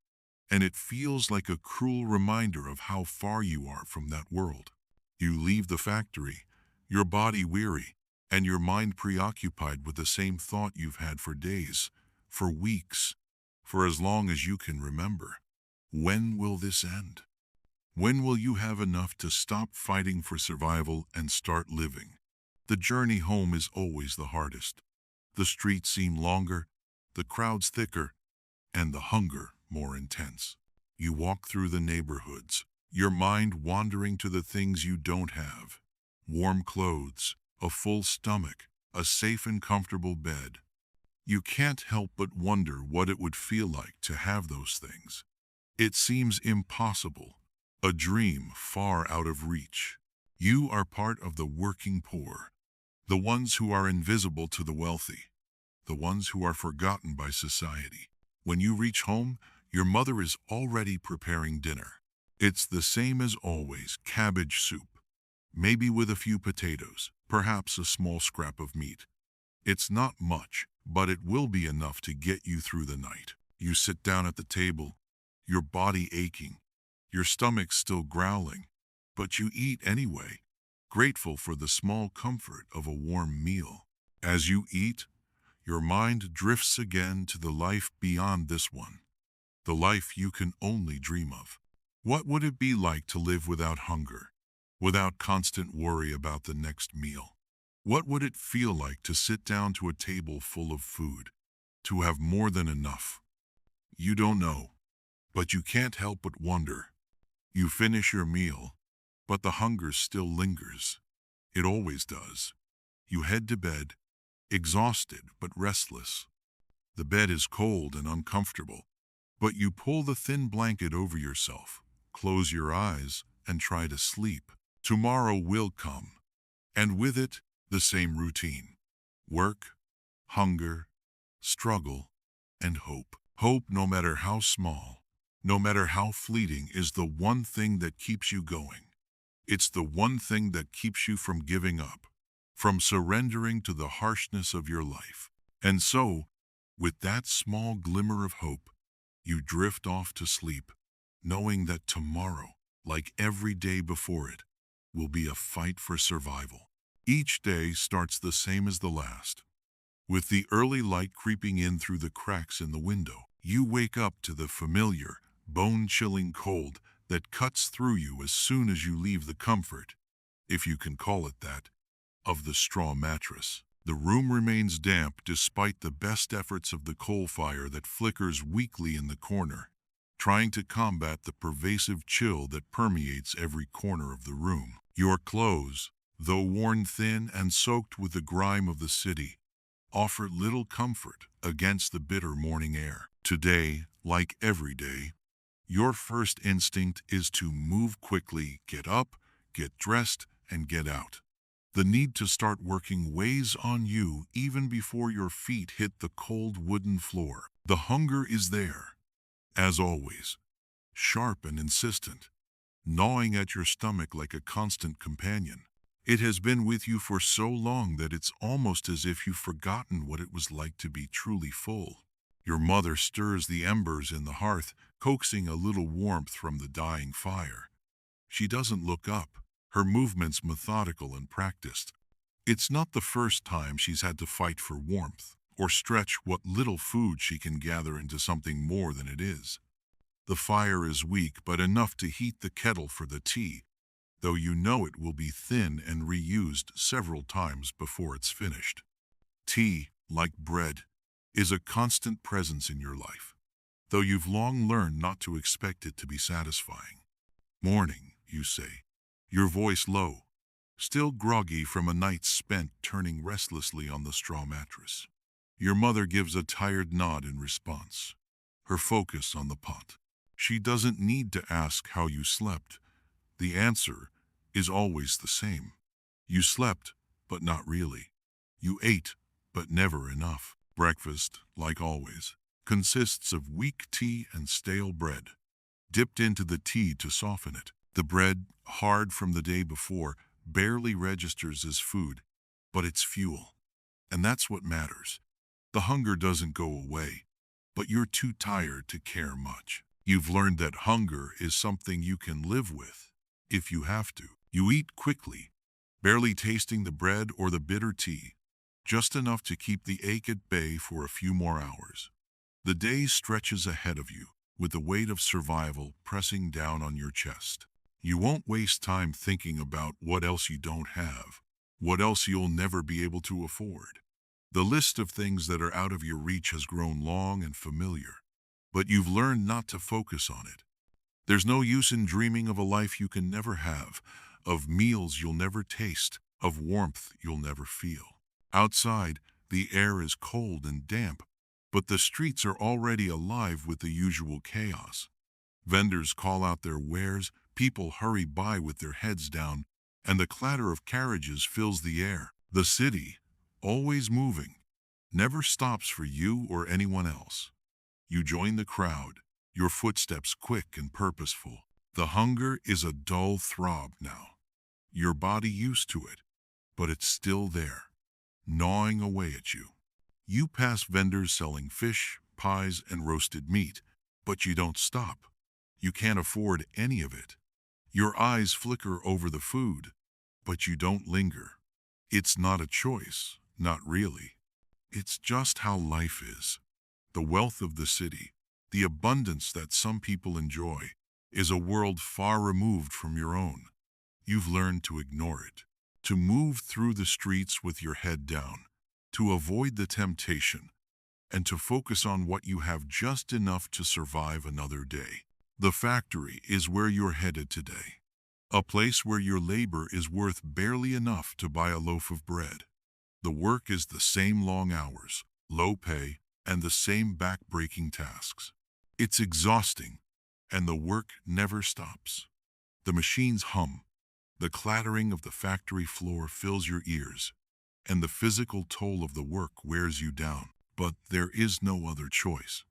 and it feels like a cruel reminder of how far you are from that world. You leave the factory, your body weary, and your mind preoccupied with the same thought you've had for days, for weeks, for as long as you can remember. When will this end? When will you have enough to stop fighting for survival and start living? The journey home is always the hardest. The streets seem longer, the crowds thicker, and the hunger more intense. You walk through the neighborhoods, your mind wandering to the things you don't have. Warm clothes, a full stomach, a safe and comfortable bed. You can't help but wonder what it would feel like to have those things. It seems impossible, a dream far out of reach. You are part of the working poor, the ones who are invisible to the wealthy, the ones who are forgotten by society. When you reach home, your mother is already preparing dinner. It's the same as always, cabbage soup, maybe with a few potatoes, perhaps a small scrap of meat. It's not much, but it will be enough to get you through the night. You sit down at the table, your body aching, your stomach still growling, but you eat anyway, grateful for the small comfort of a warm meal. As you eat, your mind drifts again to the life beyond this one, the life you can only dream of. What would it be like to live without hunger, without constant worry about the next meal? What would it feel like to sit down to a table full of food, to have more than enough? You don't know, but you can't help but wonder. You finish your meal, but the hunger still lingers. It always does. You head to bed, exhausted but restless. The bed is cold and uncomfortable, but you pull the thin blanket over yourself, close your eyes, and try to sleep. Tomorrow will come, and with it, the same routine. Work, hunger, struggle, and hope. Hope, no matter how small, no matter how fleeting, is the one thing that keeps you going. It's the one thing that keeps you from giving up, from surrendering to the harshness of your life. And so, with that small glimmer of hope, you drift off to sleep, knowing that tomorrow, like every day before it, will be a fight for survival. Each day starts the same as the last. With the early light creeping in through the cracks in the window, you wake up to the familiar, bone-chilling cold that cuts through you as soon as you leave the comfort, if you can call it that, of the straw mattress. The room remains damp despite the best efforts of the coal fire that flickers weakly in the corner, trying to combat the pervasive chill that permeates every corner of the room. Your clothes, though worn thin and soaked with the grime of the city, offer little comfort against the bitter morning air. Today, like every day, your first instinct is to move quickly, get up, get dressed, and get out. The need to start working weighs on you even before your feet hit the cold wooden floor. The hunger is there, as always, sharp and insistent, gnawing at your stomach like a constant companion. It has been with you for so long that it's almost as if you've forgotten what it was like to be truly full. Your mother stirs the embers in the hearth, coaxing a little warmth from the dying fire. She doesn't look up, her movements methodical and practiced. It's not the first time she's had to fight for warmth, or stretch what little food she can gather into something more than it is. The fire is weak, but enough to heat the kettle for the tea, though you know it will be thin and reused several times before it's finished. Tea, like bread, is a constant presence in your life, though you've long learned not to expect it to be satisfying. Morning, you say, your voice low, still groggy from a night spent turning restlessly on the straw mattress. Your mother gives a tired nod in response, her focus on the pot. She doesn't need to ask how you slept. The answer is always the same. You slept, but not really. You ate, but never enough. Breakfast, like always, consists of weak tea and stale bread, dipped into the tea to soften it. The bread, hard from the day before, barely registers as food, but it's fuel. And that's what matters. The hunger doesn't go away, but you're too tired to care much. You've learned that hunger is something you can live with, if you have to. You eat quickly, barely tasting the bread or the bitter tea, just enough to keep the ache at bay for a few more hours. The day stretches ahead of you, with the weight of survival pressing down on your chest. You won't waste time thinking about what else you don't have, what else you'll never be able to afford. The list of things that are out of your reach has grown long and familiar, but you've learned not to focus on it. There's no use in dreaming of a life you can never have, of meals you'll never taste, of warmth you'll never feel. Outside, the air is cold and damp, but the streets are already alive with the usual chaos. Vendors call out their wares, people hurry by with their heads down, and the clatter of carriages fills the air. The city, always moving, never stops for you or anyone else. You join the crowd, your footsteps quick and purposeful. The hunger is a dull throb now. Your body used to it, but it's still there, gnawing away at you. You pass vendors selling fish, pies, and roasted meat, but you don't stop. You can't afford any of it. Your eyes flicker over the food, but you don't linger. It's not a choice, not really. It's just how life is. The wealth of the city, the abundance that some people enjoy, is a world far removed from your own. You've learned to ignore it, to move through the streets with your head down, to avoid the temptation, and to focus on what you have just enough to survive another day. The factory is where you're headed today, a place where your labor is worth barely enough to buy a loaf of bread. The work is the same long hours, low pay, and the same back-breaking tasks. It's exhausting, and the work never stops. The machines hum, the clattering of the factory floor fills your ears, and the physical toll of the work wears you down. But there is no other choice.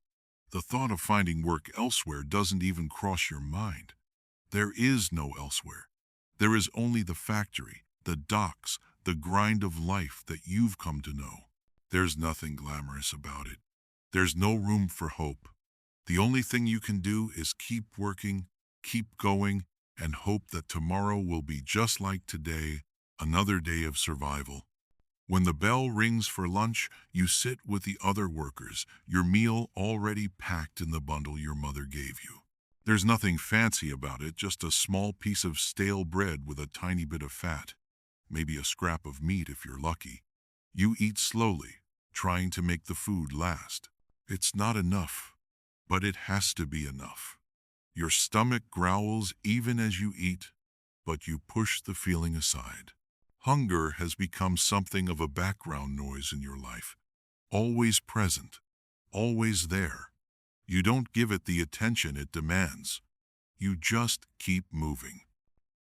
The thought of finding work elsewhere doesn't even cross your mind. There is no elsewhere. There is only the factory, the docks, the grind of life that you've come to know. There's nothing glamorous about it. There's no room for hope. The only thing you can do is keep working, keep going, and hope that tomorrow will be just like today Another day of survival. When the bell rings for lunch, you sit with the other workers, your meal already packed in the bundle your mother gave you. There's nothing fancy about it, just a small piece of stale bread with a tiny bit of fat, maybe a scrap of meat if you're lucky. You eat slowly, trying to make the food last. It's not enough, but it has to be enough. Your stomach growls even as you eat, but you push the feeling aside. Hunger has become something of a background noise in your life, always present, always there. You don't give it the attention it demands. You just keep moving.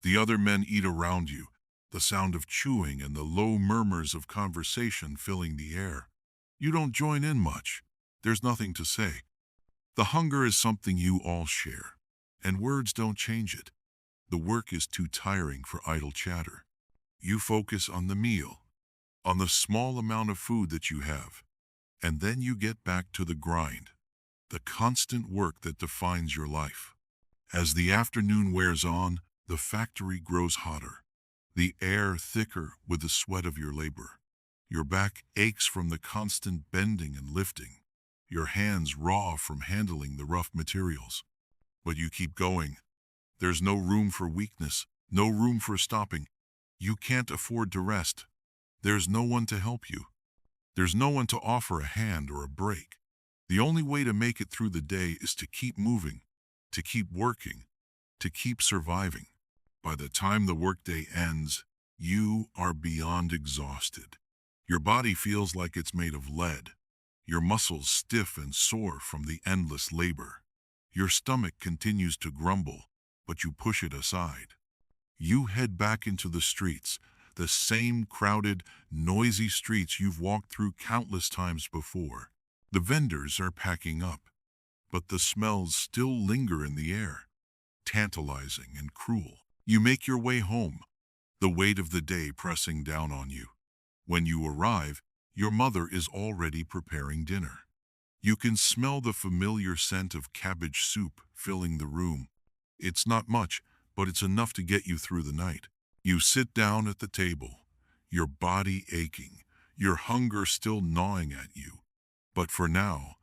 The other men eat around you, the sound of chewing and the low murmurs of conversation filling the air. You don't join in much. There's nothing to say. The hunger is something you all share, and words don't change it. The work is too tiring for idle chatter. You focus on the meal, on the small amount of food that you have, and then you get back to the grind, the constant work that defines your life. As the afternoon wears on, the factory grows hotter, the air thicker with the sweat of your labor. Your back aches from the constant bending and lifting, your hands raw from handling the rough materials. But you keep going. There's no room for weakness, no room for stopping. You can't afford to rest. There's no one to help you. There's no one to offer a hand or a break. The only way to make it through the day is to keep moving, to keep working, to keep surviving. By the time the workday ends, you are beyond exhausted. Your body feels like it's made of lead, your muscles stiff and sore from the endless labor. Your stomach continues to grumble, but you push it aside. You head back into the streets, the same crowded, noisy streets you've walked through countless times before. The vendors are packing up, but the smells still linger in the air, tantalizing and cruel. You make your way home, the weight of the day pressing down on you. When you arrive, your mother is already preparing dinner. You can smell the familiar scent of cabbage soup filling the room. It's not much, but it's enough to get you through the night. You sit down at the table, your body aching, your hunger still gnawing at you. But for now,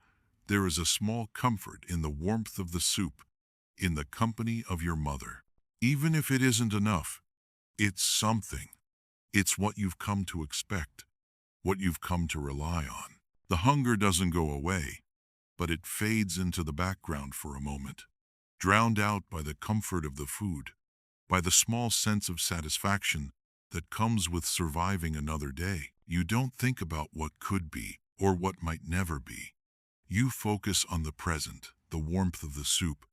there is a small comfort in the warmth of the soup, in the company of your mother. Even if it isn't enough, it's something. It's what you've come to expect, what you've come to rely on. The hunger doesn't go away, but it fades into the background for a moment, drowned out by the comfort of the food, by the small sense of satisfaction that comes with surviving another day. You don't think about what could be or what might never be. You focus on the present, the warmth of the soup,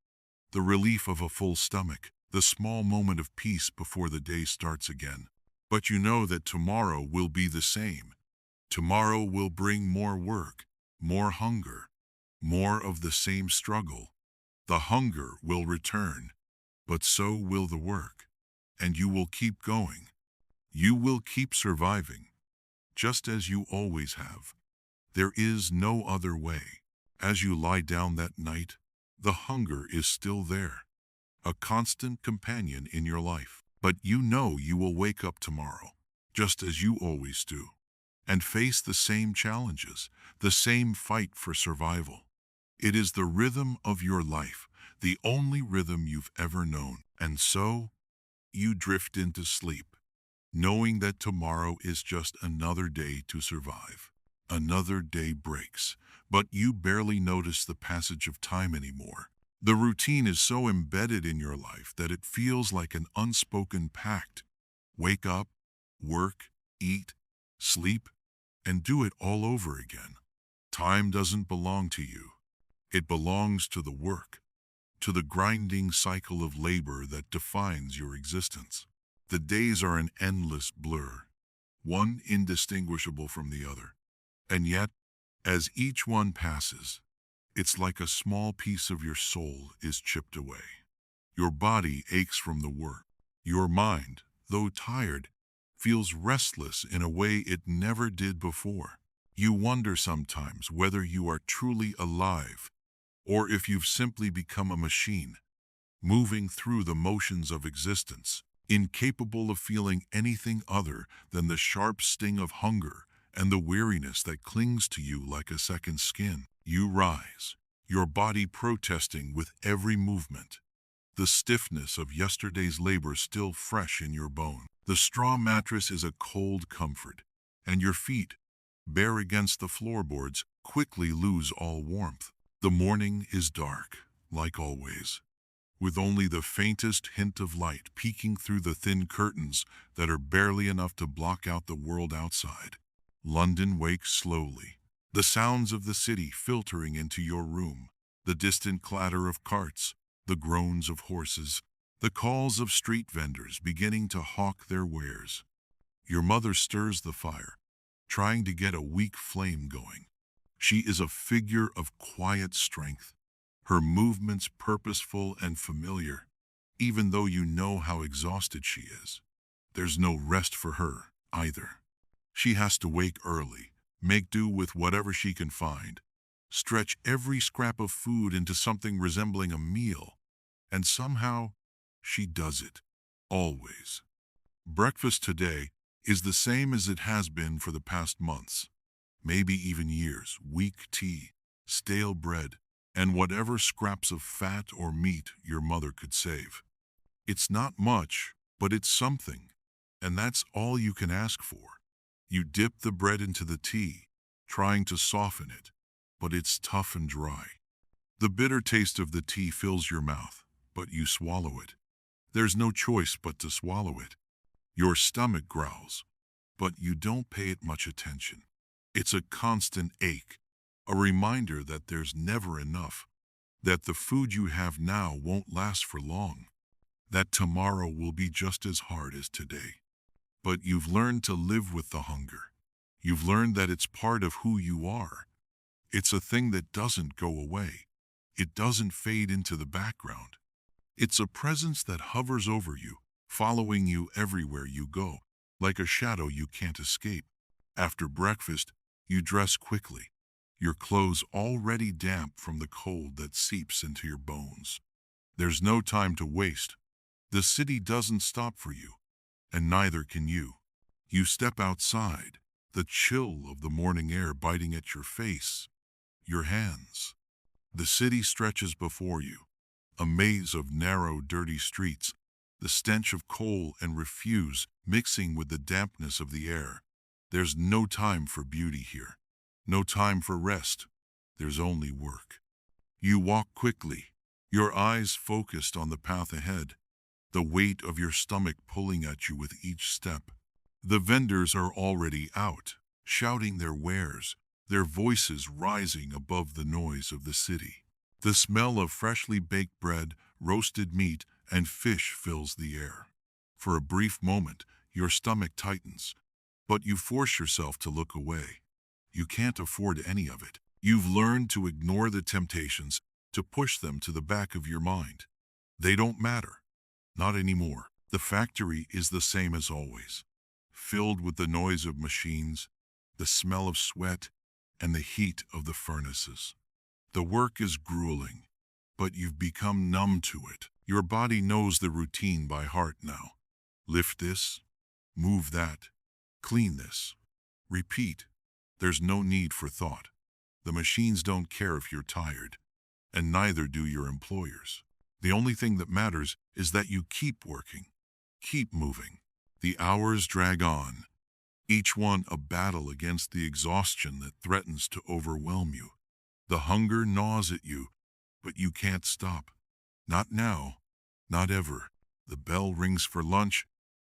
the relief of a full stomach, the small moment of peace before the day starts again. But you know that tomorrow will be the same. Tomorrow will bring more work, more hunger, more of the same struggle. The hunger will return, but so will the work, and you will keep going. You will keep surviving, just as you always have. There is no other way. As you lie down that night, the hunger is still there, a constant companion in your life. But you know you will wake up tomorrow, just as you always do, and face the same challenges, the same fight for survival. It is the rhythm of your life, the only rhythm you've ever known. And so, you drift into sleep, knowing that tomorrow is just another day to survive. Another day breaks, but you barely notice the passage of time anymore. The routine is so embedded in your life that it feels like an unspoken pact. Wake up, work, eat, sleep, and do it all over again. Time doesn't belong to you. It belongs to the work, to the grinding cycle of labor that defines your existence. The days are an endless blur, one indistinguishable from the other. And yet, as each one passes, it's like a small piece of your soul is chipped away. Your body aches from the work. Your mind, though tired, feels restless in a way it never did before. You wonder sometimes whether you are truly alive, or if you've simply become a machine, moving through the motions of existence. incapable of feeling anything other than the sharp sting of hunger and the weariness that clings to you like a second skin. You rise, your body protesting with every movement, the stiffness of yesterday's labor still fresh in your bone. The straw mattress is a cold comfort, and your feet, bare against the floorboards, quickly lose all warmth. The morning is dark, like always, with only the faintest hint of light peeking through the thin curtains that are barely enough to block out the world outside. London wakes slowly, the sounds of the city filtering into your room, the distant clatter of carts, the groans of horses, the calls of street vendors beginning to hawk their wares. Your mother stirs the fire, trying to get a weak flame going. She is a figure of quiet strength, her movements purposeful and familiar, even though you know how exhausted she is. There's no rest for her, either. She has to wake early, make do with whatever she can find, stretch every scrap of food into something resembling a meal, and somehow she does it, always. Breakfast today is the same as it has been for the past months, maybe even years. Weak tea, stale bread, and whatever scraps of fat or meat your mother could save. It's not much, but it's something, and that's all you can ask for. You dip the bread into the tea, trying to soften it, but it's tough and dry. The bitter taste of the tea fills your mouth, but you swallow it. There's no choice but to swallow it. Your stomach growls, but you don't pay it much attention. It's a constant ache, a reminder that there's never enough, that the food you have now won't last for long, that tomorrow will be just as hard as today. But you've learned to live with the hunger. You've learned that it's part of who you are. It's a thing that doesn't go away. It doesn't fade into the background. It's a presence that hovers over you, following you everywhere you go, like a shadow you can't escape. After breakfast, you dress quickly, your clothes already damp from the cold that seeps into your bones. There's no time to waste. The city doesn't stop for you, and neither can you. You step outside, the chill of the morning air biting at your face, your hands. The city stretches before you, a maze of narrow, dirty streets, the stench of coal and refuse mixing with the dampness of the air. There's no time for beauty here, no time for rest. There's only work. You walk quickly, your eyes focused on the path ahead, the weight of your stomach pulling at you with each step. The vendors are already out, shouting their wares, their voices rising above the noise of the city. The smell of freshly baked bread, roasted meat, and fish fills the air. For a brief moment, your stomach tightens, but you force yourself to look away. You can't afford any of it. You've learned to ignore the temptations, to push them to the back of your mind. They don't matter. Not anymore. The factory is the same as always, filled with the noise of machines, the smell of sweat, and the heat of the furnaces. The work is grueling, but you've become numb to it. Your body knows the routine by heart now. Lift this, move that, clean this, repeat. There's no need for thought. The machines don't care if you're tired, and neither do your employers. The only thing that matters is that you keep working, keep moving. The hours drag on, each one a battle against the exhaustion that threatens to overwhelm you. The hunger gnaws at you, but you can't stop. Not now, not ever. The bell rings for lunch,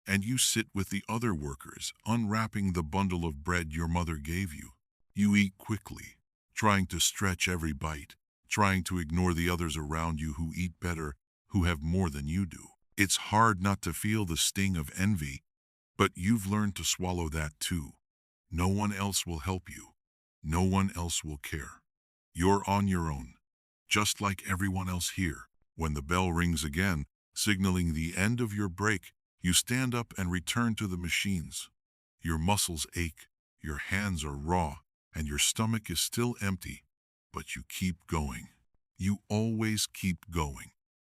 and you sit with the other workers, unwrapping the bundle of bread your mother gave you. You eat quickly, trying to stretch every bite, trying to ignore the others around you who eat better, who have more than you do. It's hard not to feel the sting of envy, but you've learned to swallow that too. No one else will help you. No one else will care. You're on your own, just like everyone else here. When the bell rings again, signaling the end of your break, you stand up and return to the machines. Your muscles ache, your hands are raw, and your stomach is still empty, but you keep going. You always keep going.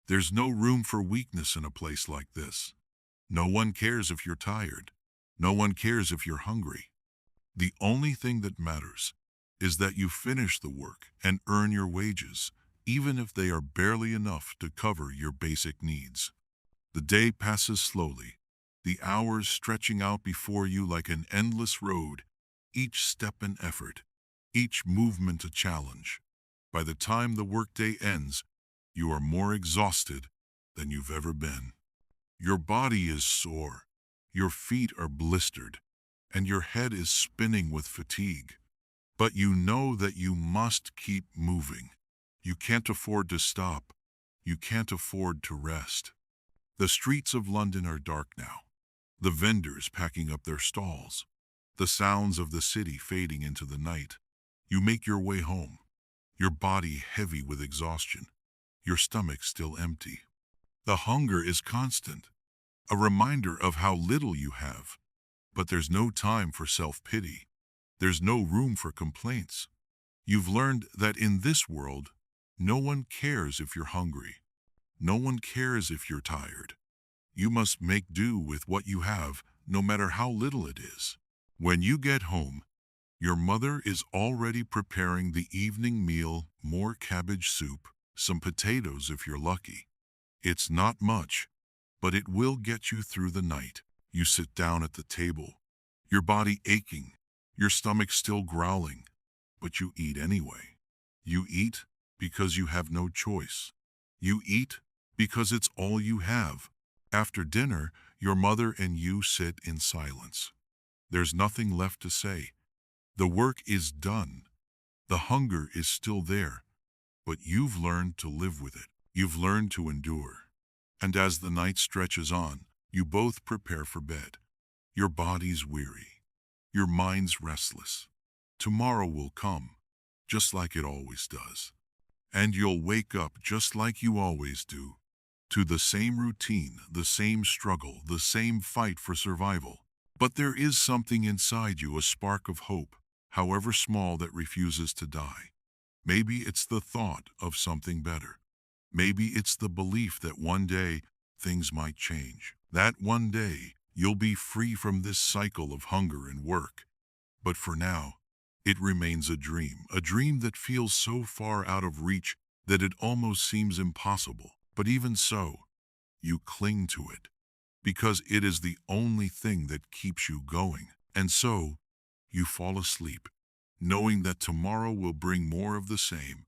There's no room for weakness in a place like this. No one cares if you're tired. No one cares if you're hungry. The only thing that matters is that you finish the work and earn your wages, even if they are barely enough to cover your basic needs. The day passes slowly, the hours stretching out before you like an endless road, each step an effort, each movement a challenge. By the time the workday ends, you are more exhausted than you've ever been. Your body is sore, your feet are blistered, and your head is spinning with fatigue. But you know that you must keep moving. You can't afford to stop. You can't afford to rest. The streets of London are dark now, the vendors packing up their stalls, the sounds of the city fading into the night. You make your way home, your body heavy with exhaustion, your stomach still empty. The hunger is constant, a reminder of how little you have. But there's no time for self-pity. There's no room for complaints. You've learned that in this world, no one cares if you're hungry. No one cares if you're tired. You must make do with what you have, no matter how little it is. When you get home, your mother is already preparing the evening meal, more cabbage soup, some potatoes if you're lucky. It's not much, but it will get you through the night. You sit down at the table, your body aching, your stomach still growling, but you eat anyway. You eat because you have no choice. You eat because it's all you have. After dinner, your mother and you sit in silence. There's nothing left to say. The work is done. The hunger is still there, but you've learned to live with it. You've learned to endure. And as the night stretches on, you both prepare for bed. Your body's weary. Your mind's restless. Tomorrow will come, just like it always does. And you'll wake up just like you always do, to the same routine, the same struggle, the same fight for survival. But there is something inside you, a spark of hope, however small, that refuses to die. Maybe it's the thought of something better. Maybe it's the belief that one day things might change. That one day you'll be free from this cycle of hunger and work. But for now, it remains a dream that feels so far out of reach that it almost seems impossible. But even so, you cling to it, because it is the only thing that keeps you going. And so, you fall asleep, knowing that tomorrow will bring more of the same,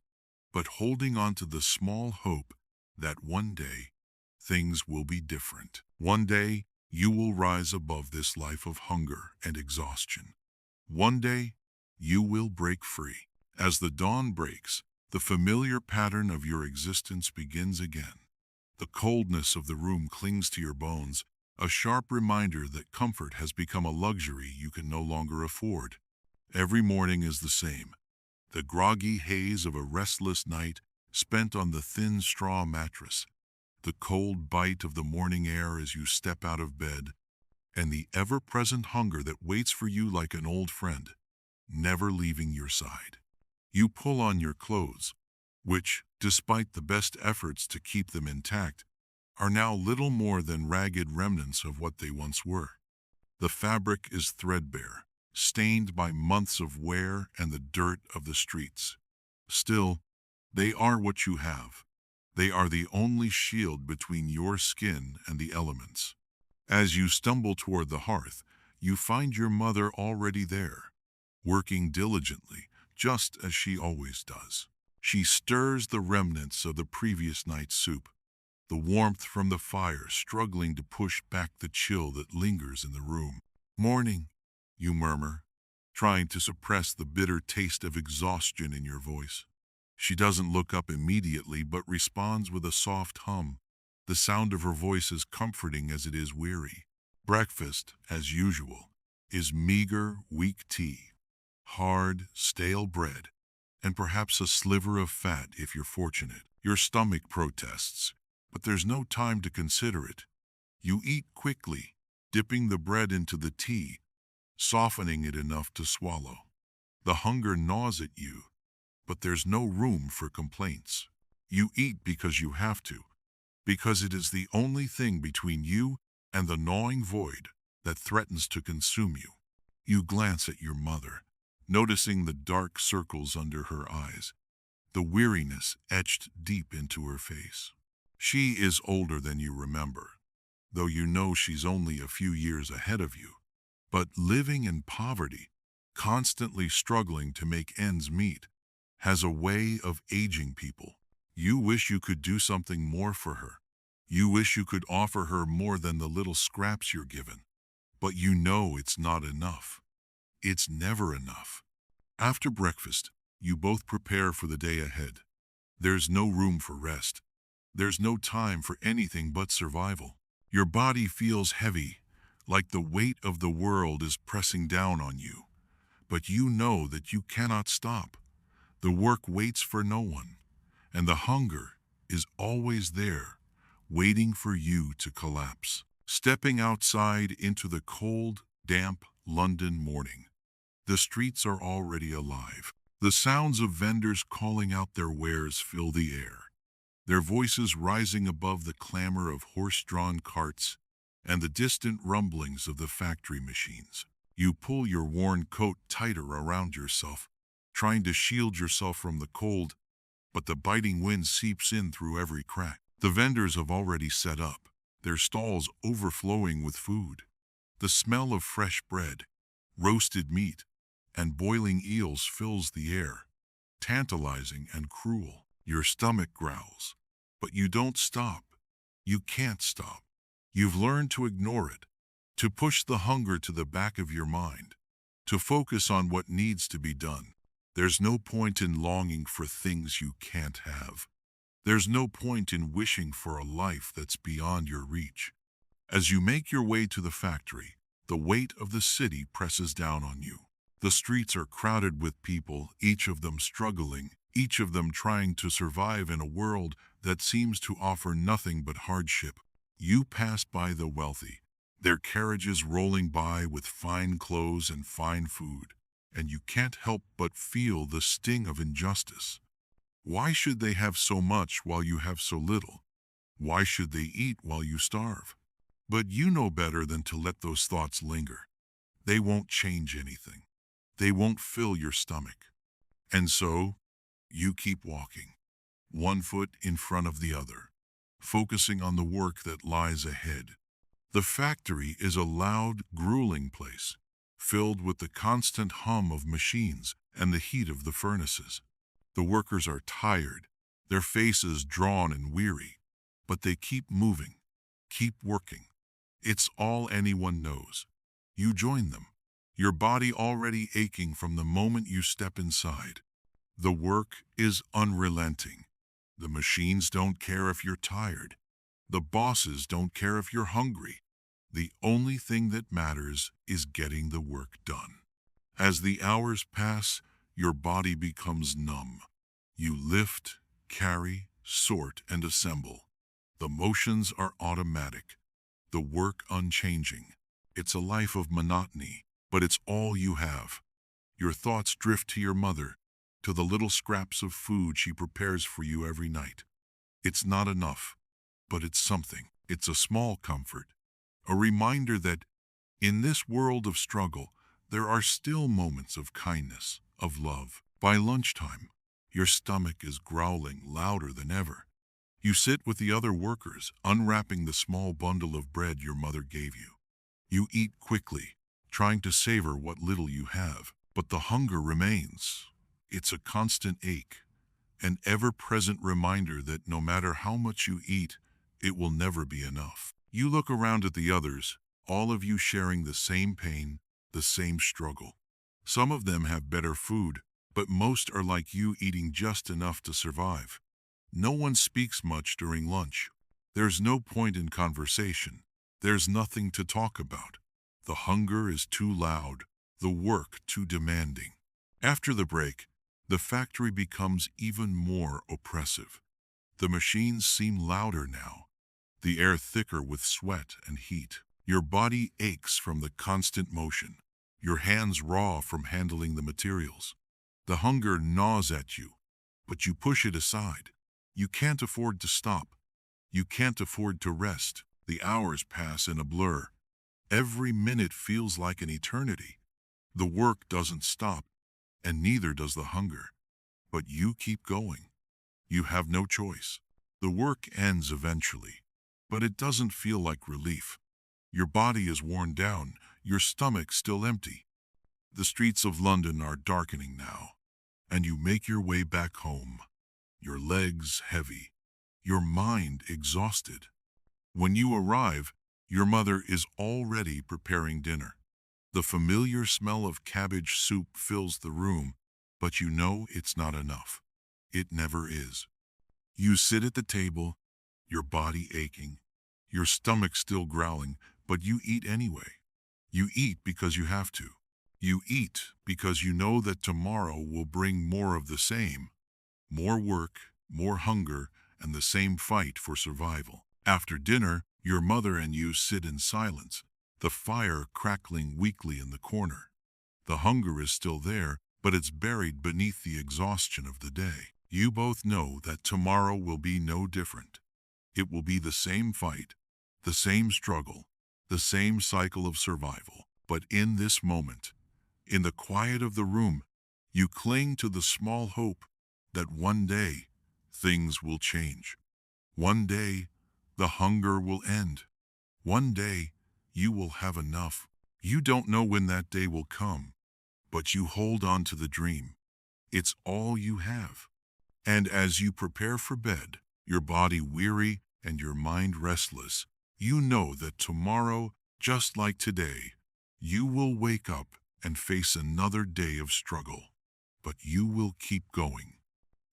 but holding on to the small hope that one day things will be different. One day you will rise above this life of hunger and exhaustion. One day you will break free. As the dawn breaks, the familiar pattern of your existence begins again. The coldness of the room clings to your bones, a sharp reminder that comfort has become a luxury you can no longer afford. Every morning is the same. The groggy haze of a restless night spent on the thin straw mattress, the cold bite of the morning air as you step out of bed, and the ever-present hunger that waits for you like an old friend, never leaving your side. You pull on your clothes, which, despite the best efforts to keep them intact, are now little more than ragged remnants of what they once were. The fabric is threadbare, stained by months of wear and the dirt of the streets. Still, they are what you have. They are the only shield between your skin and the elements. As you stumble toward the hearth, you find your mother already there, working diligently, just as she always does. She stirs the remnants of the previous night's soup, the warmth from the fire struggling to push back the chill that lingers in the room. "Morning," you murmur, trying to suppress the bitter taste of exhaustion in your voice. She doesn't look up immediately, but responds with a soft hum. The sound of her voice is comforting as it is weary. Breakfast, as usual, is meager, weak tea, hard, stale bread, and perhaps a sliver of fat if you're fortunate. Your stomach protests, but there's no time to consider it. You eat quickly, dipping the bread into the tea, softening it enough to swallow. The hunger gnaws at you, but there's no room for complaints. You eat because you have to, because it is the only thing between you and the gnawing void that threatens to consume you. You glance at your mother, noticing the dark circles under her eyes, the weariness etched deep into her face. She is older than you remember, though you know she's only a few years ahead of you. But living in poverty, constantly struggling to make ends meet, has a way of aging people. You wish you could do something more for her. You wish you could offer her more than the little scraps you're given. But you know it's not enough. It's never enough. After breakfast, you both prepare for the day ahead. There's no room for rest. There's no time for anything but survival. Your body feels heavy, like the weight of the world is pressing down on you. But you know that you cannot stop. The work waits for no one, and the hunger is always there, waiting for you to collapse. Stepping outside into the cold, damp London morning, the streets are already alive. The sounds of vendors calling out their wares fill the air, their voices rising above the clamor of horse-drawn carts and the distant rumblings of the factory machines. You pull your worn coat tighter around yourself, trying to shield yourself from the cold, but the biting wind seeps in through every crack. The vendors have already set up, their stalls overflowing with food. The smell of fresh bread, roasted meat, and boiling eels fills the air, tantalizing and cruel. Your stomach growls, but you don't stop. You can't stop. You've learned to ignore it, to push the hunger to the back of your mind, to focus on what needs to be done. There's no point in longing for things you can't have. There's no point in wishing for a life that's beyond your reach. As you make your way to the factory, the weight of the city presses down on you. The streets are crowded with people, each of them struggling, each of them trying to survive in a world that seems to offer nothing but hardship. You pass by the wealthy, their carriages rolling by with fine clothes and fine food, and you can't help but feel the sting of injustice. Why should they have so much while you have so little? Why should they eat while you starve? But you know better than to let those thoughts linger. They won't change anything. They won't fill your stomach. And so, you keep walking, one foot in front of the other, focusing on the work that lies ahead. The factory is a loud, grueling place, filled with the constant hum of machines and the heat of the furnaces. The workers are tired, their faces drawn and weary, but they keep moving, keep working. It's all anyone knows. You join them, your body already aching from the moment you step inside. The work is unrelenting. The machines don't care if you're tired. The bosses don't care if you're hungry. The only thing that matters is getting the work done. As the hours pass, your body becomes numb. You lift, carry, sort, and assemble. The motions are automatic, the work unchanging. It's a life of monotony, but it's all you have. Your thoughts drift to your mother, to the little scraps of food she prepares for you every night. It's not enough, but it's something. It's a small comfort, a reminder that in this world of struggle, there are still moments of kindness, of love. By lunchtime, your stomach is growling louder than ever. You sit with the other workers, unwrapping the small bundle of bread your mother gave you. You eat quickly, trying to savor what little you have, but the hunger remains. It's a constant ache, an ever-present reminder that no matter how much you eat, it will never be enough. You look around at the others, all of you sharing the same pain, the same struggle. Some of them have better food, but most are like you, eating just enough to survive. No one speaks much during lunch. There's no point in conversation. There's nothing to talk about. The hunger is too loud, the work too demanding. After the break, the factory becomes even more oppressive. The machines seem louder now, the air thicker with sweat and heat. Your body aches from the constant motion, your hands raw from handling the materials. The hunger gnaws at you, but you push it aside. You can't afford to stop. You can't afford to rest. The hours pass in a blur. Every minute feels like an eternity. The work doesn't stop, and neither does the hunger. But you keep going. You have no choice. The work ends eventually, but it doesn't feel like relief. Your body is worn down, your stomach still empty. The streets of London are darkening now, and you make your way back home, your legs heavy, your mind exhausted. When you arrive, your mother is already preparing dinner. The familiar smell of cabbage soup fills the room, but you know it's not enough. It never is. You sit at the table, your body aching, your stomach still growling, but you eat anyway. You eat because you have to. You eat because you know that tomorrow will bring more of the same. More work, more hunger, and the same fight for survival. After dinner, your mother and you sit in silence, the fire crackling weakly in the corner. The hunger is still there, but it's buried beneath the exhaustion of the day. You both know that tomorrow will be no different. It will be the same fight, the same struggle, the same cycle of survival. But in this moment, in the quiet of the room, you cling to the small hope that one day things will change. One day the hunger will end. One day you will have enough. You don't know when that day will come, but you hold on to the dream. It's all you have. And as you prepare for bed, your body weary and your mind restless, you know that tomorrow, just like today, you will wake up and face another day of struggle. But you will keep going.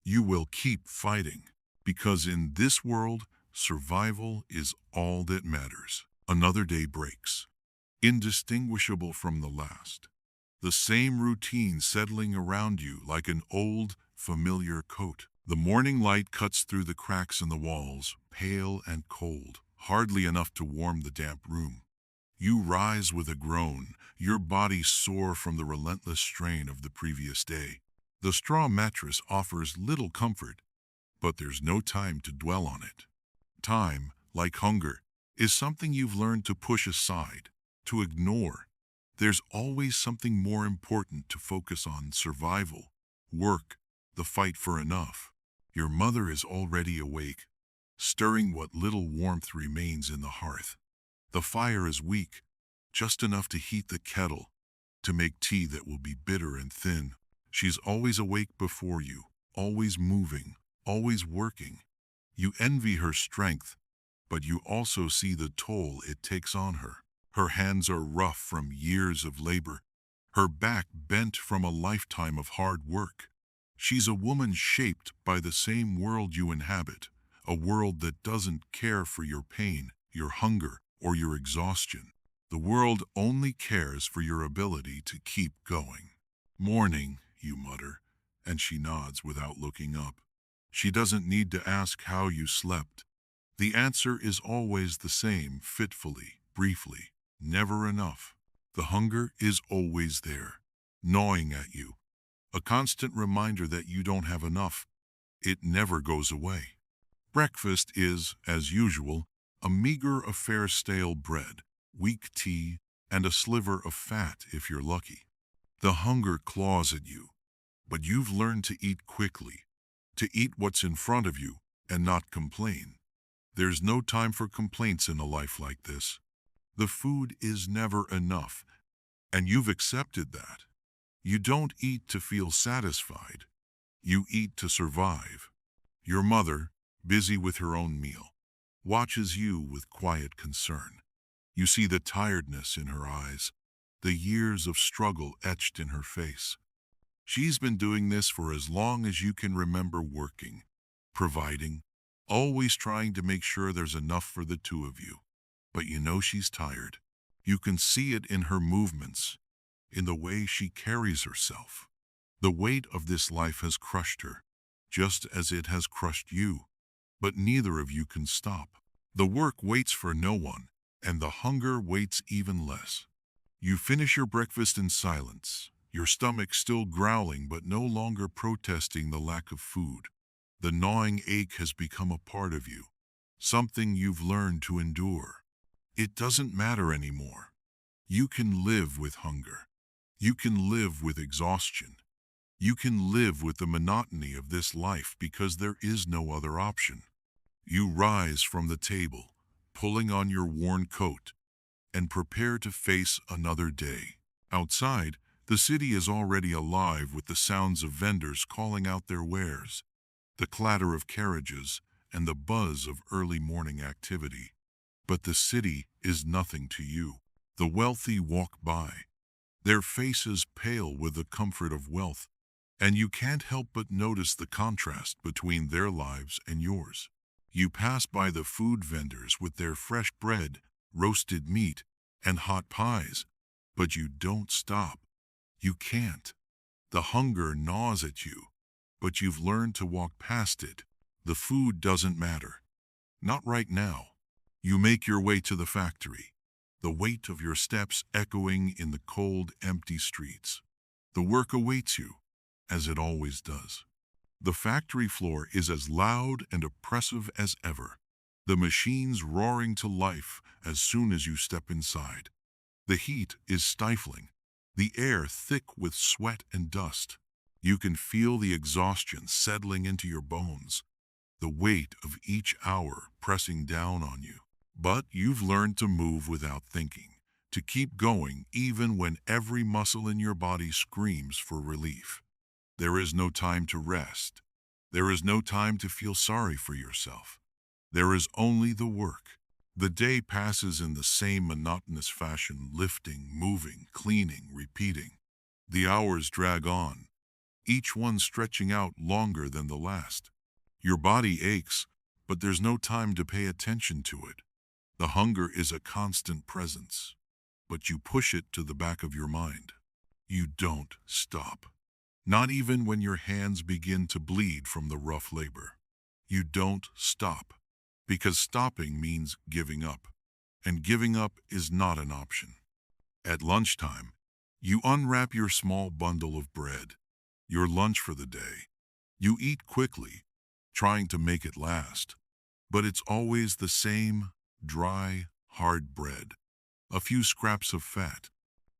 You will keep fighting, because in this world, survival is all that matters. Another day breaks, indistinguishable from the last. The same routine settling around you like an old, familiar coat. The morning light cuts through the cracks in the walls, pale and cold, hardly enough to warm the damp room. You rise with a groan, your body sore from the relentless strain of the previous day. The straw mattress offers little comfort, but there's no time to dwell on it. Time, like hunger, is something you've learned to push aside, to ignore. There's always something more important to focus on: survival, work, the fight for enough. Your mother is already awake, stirring what little warmth remains in the hearth. The fire is weak, just enough to heat the kettle, to make tea that will be bitter and thin. She's always awake before you, always moving, always working. You envy her strength, but you also see the toll it takes on her. Her hands are rough from years of labor, her back bent from a lifetime of hard work. She's a woman shaped by the same world you inhabit, a world that doesn't care for your pain, your hunger, or your exhaustion. The world only cares for your ability to keep going. Morning, you mutter, and she nods without looking up. She doesn't need to ask how you slept. The answer is always the same, fitfully, briefly, never enough. The hunger is always there, gnawing at you, a constant reminder that you don't have enough. It never goes away. Breakfast is, as usual, a meager affair: stale bread, weak tea, and a sliver of fat if you're lucky. The hunger claws at you, but you've learned to eat quickly, to eat what's in front of you and not complain. There's no time for complaints in a life like this. The food is never enough, and you've accepted that. You don't eat to feel satisfied. You eat to survive. Your mother, busy with her own meal, watches you with quiet concern. You see the tiredness in her eyes, the years of struggle etched in her face. She's been doing this for as long as you can remember, working, providing, always trying to make sure there's enough for the two of you. But you know she's tired. You can see it in her movements, in the way she carries herself. The weight of this life has crushed her, just as it has crushed you. But neither of you can stop. The work waits for no one, and the hunger waits even less. You finish your breakfast in silence, your stomach still growling but no longer protesting the lack of food. The gnawing ache has become a part of you, something you've learned to endure. It doesn't matter anymore. You can live with hunger. You can live with exhaustion. You can live with the monotony of this life because there is no other option. You rise from the table, pulling on your worn coat, and prepare to face another day. Outside, the city is already alive with the sounds of vendors calling out their wares, the clatter of carriages, and the buzz of early morning activity. But the city is nothing to you. The wealthy walk by, their faces pale with the comfort of wealth, and you can't help but notice the contrast between their lives and yours. You pass by the food vendors with their fresh bread, roasted meat, and hot pies, but you don't stop. You can't. The hunger gnaws at you, but you've learned to walk past it. The food doesn't matter. Not right now. You make your way to the factory, the weight of your steps echoing in the cold, empty streets. The work awaits you, as it always does. The factory floor is as loud and oppressive as ever, the machines roaring to life as soon as you step inside. The heat is stifling, the air thick with sweat and dust. You can feel the exhaustion settling into your bones, the weight of each hour pressing down on you. But you've learned to move without thinking, to keep going even when every muscle in your body screams for relief. There is no time to rest. There is no time to feel sorry for yourself. There is only the work. The day passes in the same monotonous fashion, lifting, moving, cleaning, repeating. The hours drag on, each one stretching out longer than the last. Your body aches, but there's no time to pay attention to it. The hunger is a constant presence, but you push it to the back of your mind. You don't stop. Not even when your hands begin to bleed from the rough labor. You don't stop, because stopping means giving up, and giving up is not an option. At lunchtime, you unwrap your small bundle of bread, your lunch for the day. You eat quickly, trying to make it last, but it's always the same dry, hard bread, a few scraps of fat.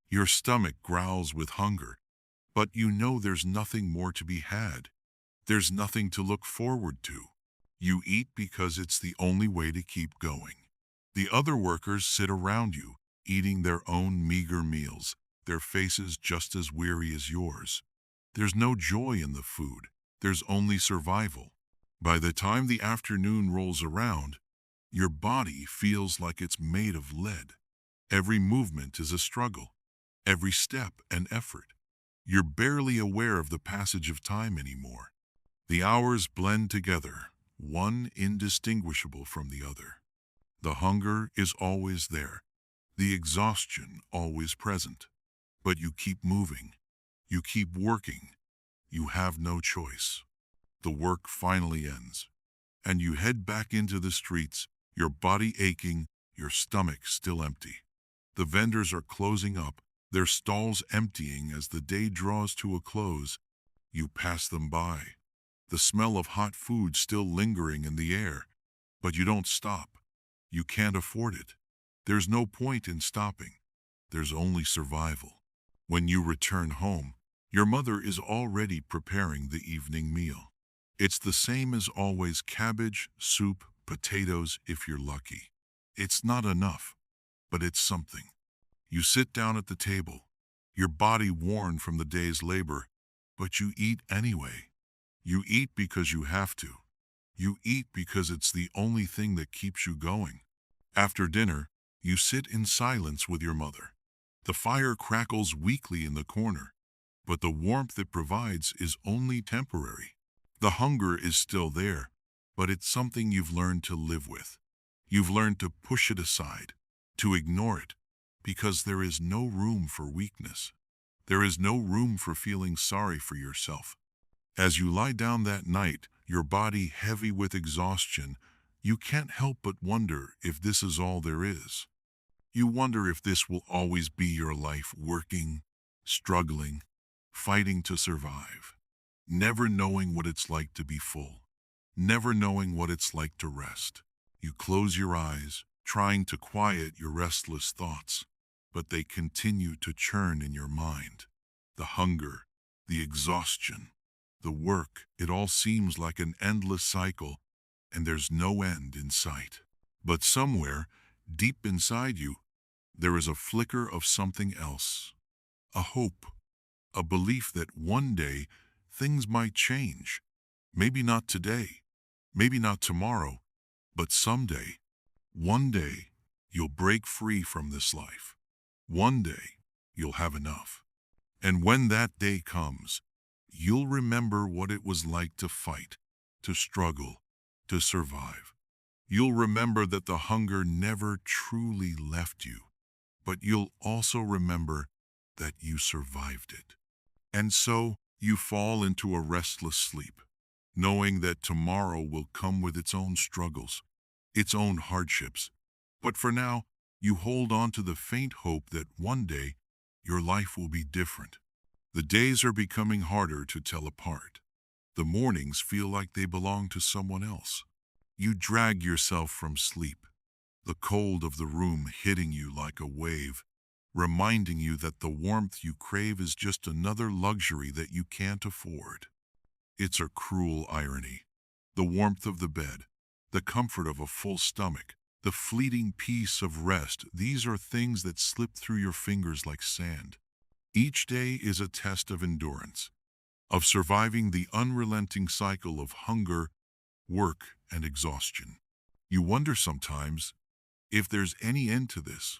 Your stomach growls with hunger, but you know there's nothing more to be had. There's nothing to look forward to. You eat because it's the only way to keep going. The other workers sit around you, eating their own meager meals, their faces just as weary as yours. There's no joy in the food. There's only survival. By the time the afternoon rolls around, your body feels like it's made of lead. Every movement is a struggle, every step an effort. You're barely aware of the passage of time anymore. The hours blend together, one indistinguishable from the other. The hunger is always there, the exhaustion always present. But you keep moving, you keep working, you have no choice. The work finally ends, and you head back into the streets, your body aching, your stomach still empty. The vendors are closing up, their stalls emptying as the day draws to a close. You pass them by, the smell of hot food still lingering in the air, but you don't stop. You can't afford it. There's no point in stopping. There's only survival. When you return home, your mother is already preparing the evening meal. It's the same as always: cabbage, soup, potatoes if you're lucky. It's not enough, but it's something. You sit down at the table, your body worn from the day's labor, but you eat anyway. You eat because you have to. You eat because it's the only thing that keeps you going. After dinner, you sit in silence with your mother. The fire crackles weakly in the corner, but the warmth it provides is only temporary. The hunger is still there, but it's something you've learned to live with. You've learned to push it aside, to ignore it, because there is no room for weakness. There is no room for feeling sorry for yourself. As you lie down that night, your body heavy with exhaustion, you can't help but wonder if this is all there is. You wonder if this will always be your life, working, struggling, fighting to survive, never knowing what it's like to be full, never knowing what it's like to rest. You close your eyes, trying to quiet your restless thoughts, but they continue to churn in your mind. The hunger, the exhaustion, the work, it all seems like an endless cycle, and there's no end in sight. But somewhere, deep inside you, there is a flicker of something else. A hope, a belief that one day things might change. Maybe not today, maybe not tomorrow, but someday, one day, you'll break free from this life. One day, you'll have enough. And when that day comes, you'll remember what it was like to fight, to struggle, to survive. You'll remember that the hunger never truly left you, but you'll also remember that you survived it. And so you fall into a restless sleep, knowing that tomorrow will come with its own struggles, its own hardships. But for now, you hold on to the faint hope that one day your life will be different. The days are becoming harder to tell apart. The mornings feel like they belong to someone else. You drag yourself from sleep, the cold of the room hitting you like a wave, reminding you that the warmth you crave is just another luxury that you can't afford. It's a cruel irony. The warmth of the bed, the comfort of a full stomach, the fleeting peace of rest, these are things that slip through your fingers like sand. Each day is a test of endurance, of surviving the unrelenting cycle of hunger, work, and exhaustion. You wonder sometimes if there's any end to this,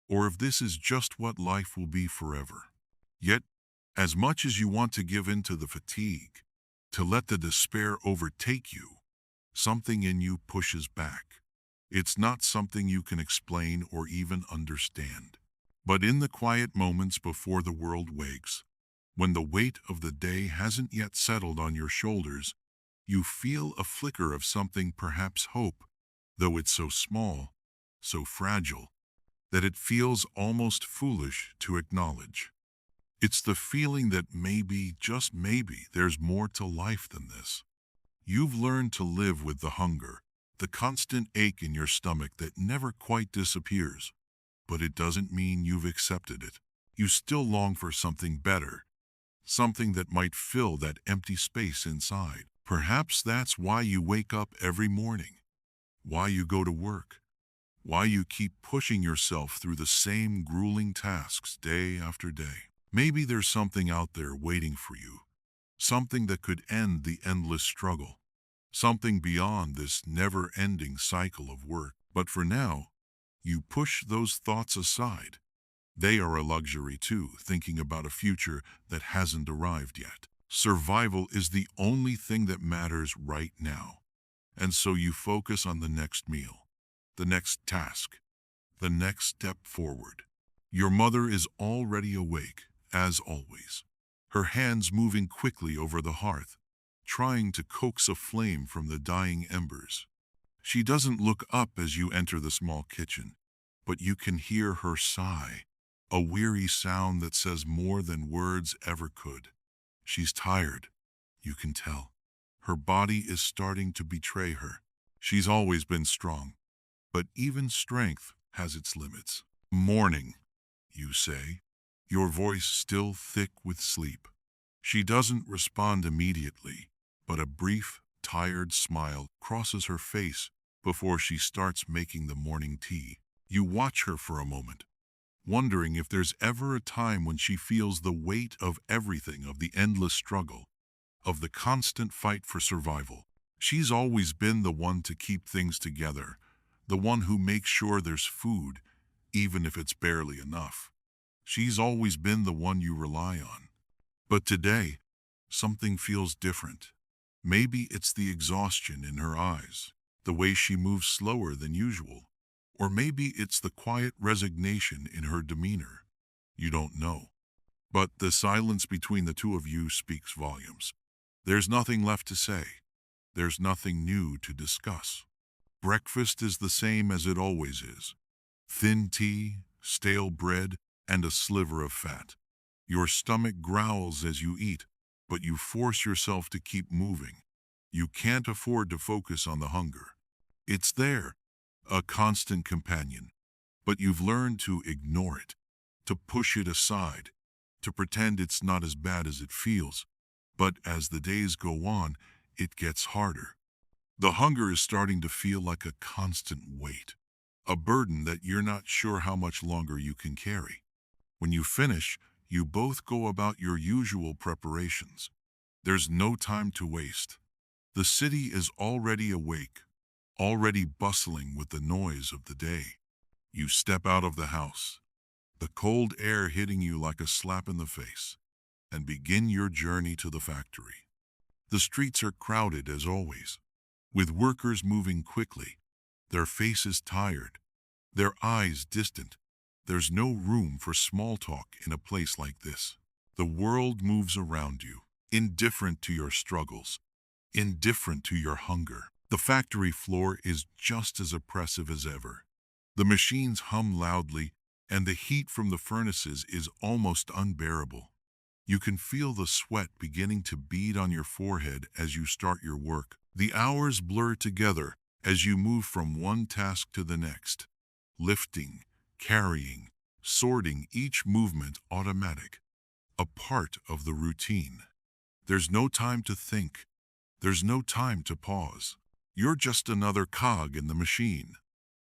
or if this is just what life will be forever. Yet, as much as you want to give in to the fatigue, to let the despair overtake you, something in you pushes back. It's not something you can explain or even understand. But in the quiet moments before the world wakes, when the weight of the day hasn't yet settled on your shoulders, you feel a flicker of something, perhaps hope, though it's so small, so fragile, that it feels almost foolish to acknowledge. It's the feeling that maybe, just maybe, there's more to life than this. You've learned to live with the hunger, the constant ache in your stomach that never quite disappears. But it doesn't mean you've accepted it. You still long for something better, something that might fill that empty space inside. Perhaps that's why you wake up every morning, why you go to work, why you keep pushing yourself through the same grueling tasks day after day. Maybe there's something out there waiting for you, something that could end the endless struggle, something beyond this never-ending cycle of work. But for now, you push those thoughts aside. They are a luxury too, thinking about a future that hasn't arrived yet. Survival is the only thing that matters right now. And so you focus on the next meal, the next task, the next step forward. Your mother is already awake, as always, her hands moving quickly over the hearth, trying to coax a flame from the dying embers. She doesn't look up as you enter the small kitchen, but you can hear her sigh, a weary sound that says more than words ever could. She's tired, you can tell. Her body is starting to betray her. She's always been strong, but even strength has its limits. Morning, you say, your voice still thick with sleep. She doesn't respond immediately, but a brief, tired smile crosses her face before she starts making the morning tea. You watch her for a moment, wondering if there's ever a time when she feels the weight of everything, of the endless struggle, of the constant fight for survival. She's always been the one to keep things together, the one who makes sure there's food, even if it's barely enough. She's always been the one you rely on. But today, something feels different. Maybe it's the exhaustion in her eyes, the way she moves slower than usual. Or maybe it's the quiet resignation in her demeanor. You don't know. But the silence between the two of you speaks volumes. There's nothing left to say. There's nothing new to discuss. Breakfast is the same as it always is. Thin tea, stale bread, and a sliver of fat. Your stomach growls as you eat, but you force yourself to keep moving. You can't afford to focus on the hunger. It's there, a constant companion, but you've learned to ignore it, to push it aside, to pretend it's not as bad as it feels. But as the days go on, it gets harder. The hunger is starting to feel like a constant weight, a burden that you're not sure how much longer you can carry. When you finish, you both go about your usual preparations. There's no time to waste. The city is already awake, already bustling with the noise of the day. You step out of the house, the cold air hitting you like a slap in the face, and begin your journey to the factory. The streets are crowded as always, with workers moving quickly, their faces tired, their eyes distant. There's no room for small talk in a place like this. The world moves around you, indifferent to your struggles, indifferent to your hunger. The factory floor is just as oppressive as ever. The machines hum loudly, and the heat from the furnaces is almost unbearable. You can feel the sweat beginning to bead on your forehead as you start your work. The hours blur together as you move from one task to the next, lifting, carrying, sorting, each movement automatic, a part of the routine. There's no time to think. There's no time to pause. You're just another cog in the machine,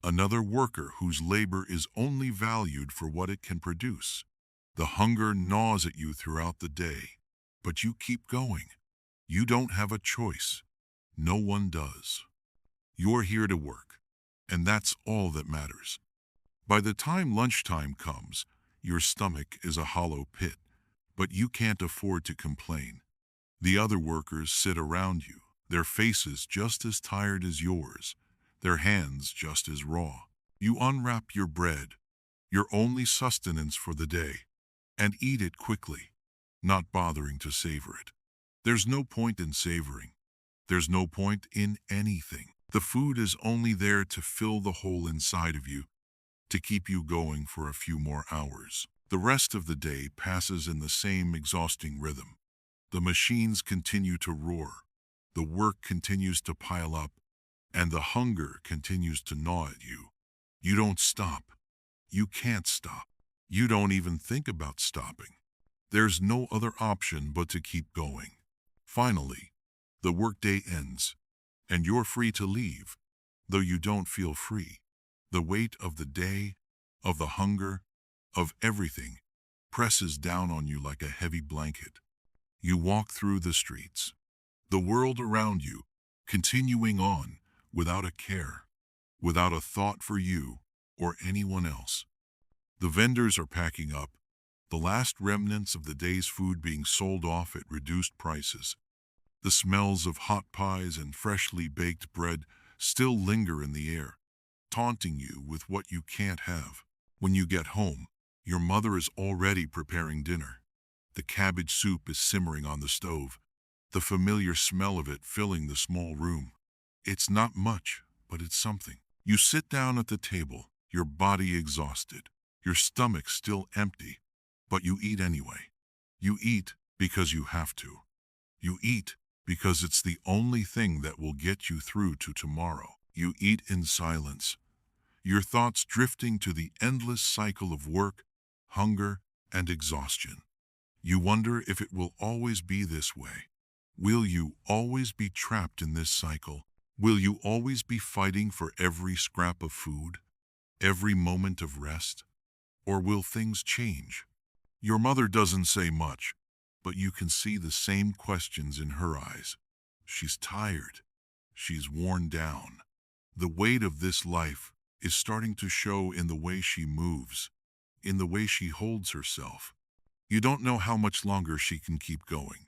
another worker whose labor is only valued for what it can produce. The hunger gnaws at you throughout the day, but you keep going. You don't have a choice. No one does. You're here to work, and that's all that matters. By the time lunchtime comes, your stomach is a hollow pit, but you can't afford to complain. The other workers sit around you, their faces just as tired as yours, their hands just as raw. You unwrap your bread, your only sustenance for the day, and eat it quickly, not bothering to savor it. There's no point in savoring. There's no point in anything. The food is only there to fill the hole inside of you, to keep you going for a few more hours. The rest of the day passes in the same exhausting rhythm. The machines continue to roar, the work continues to pile up, and the hunger continues to gnaw at you. You don't stop. You can't stop. You don't even think about stopping. There's no other option but to keep going. Finally, the workday ends, and you're free to leave, though you don't feel free. The weight of the day, of the hunger, of everything, presses down on you like a heavy blanket. You walk through the streets, the world around you, continuing on without a care, without a thought for you or anyone else. The vendors are packing up, the last remnants of the day's food being sold off at reduced prices. The smells of hot pies and freshly baked bread still linger in the air, taunting you with what you can't have. When you get home, your mother is already preparing dinner. The cabbage soup is simmering on the stove, the familiar smell of it filling the small room. It's not much, but it's something. You sit down at the table, your body exhausted, your stomach still empty, but you eat anyway. You eat because you have to. You eat because it's the only thing that will get you through to tomorrow. You eat in silence, your thoughts drifting to the endless cycle of work, hunger, and exhaustion. You wonder if it will always be this way. Will you always be trapped in this cycle? Will you always be fighting for every scrap of food, every moment of rest? Or will things change? Your mother doesn't say much, but you can see the same questions in her eyes. She's tired. She's worn down. The weight of this life is starting to show in the way she moves, in the way she holds herself. You don't know how much longer she can keep going.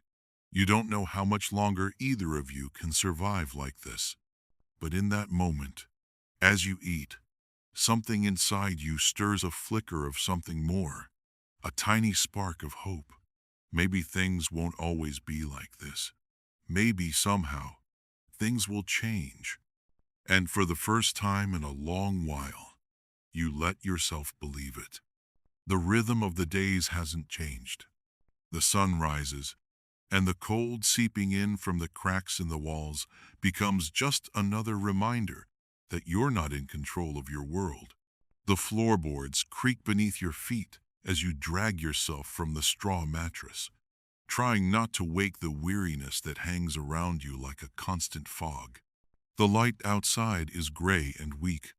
You don't know how much longer either of you can survive like this. But in that moment, as you eat, something inside you stirs a flicker of something more, a tiny spark of hope. Maybe things won't always be like this. Maybe somehow things will change. And for the first time in a long while, you let yourself believe it. The rhythm of the days hasn't changed. The sun rises, and the cold seeping in from the cracks in the walls becomes just another reminder that you're not in control of your world. The floorboards creak beneath your feet as you drag yourself from the straw mattress, trying not to wake the weariness that hangs around you like a constant fog. The light outside is gray and weak,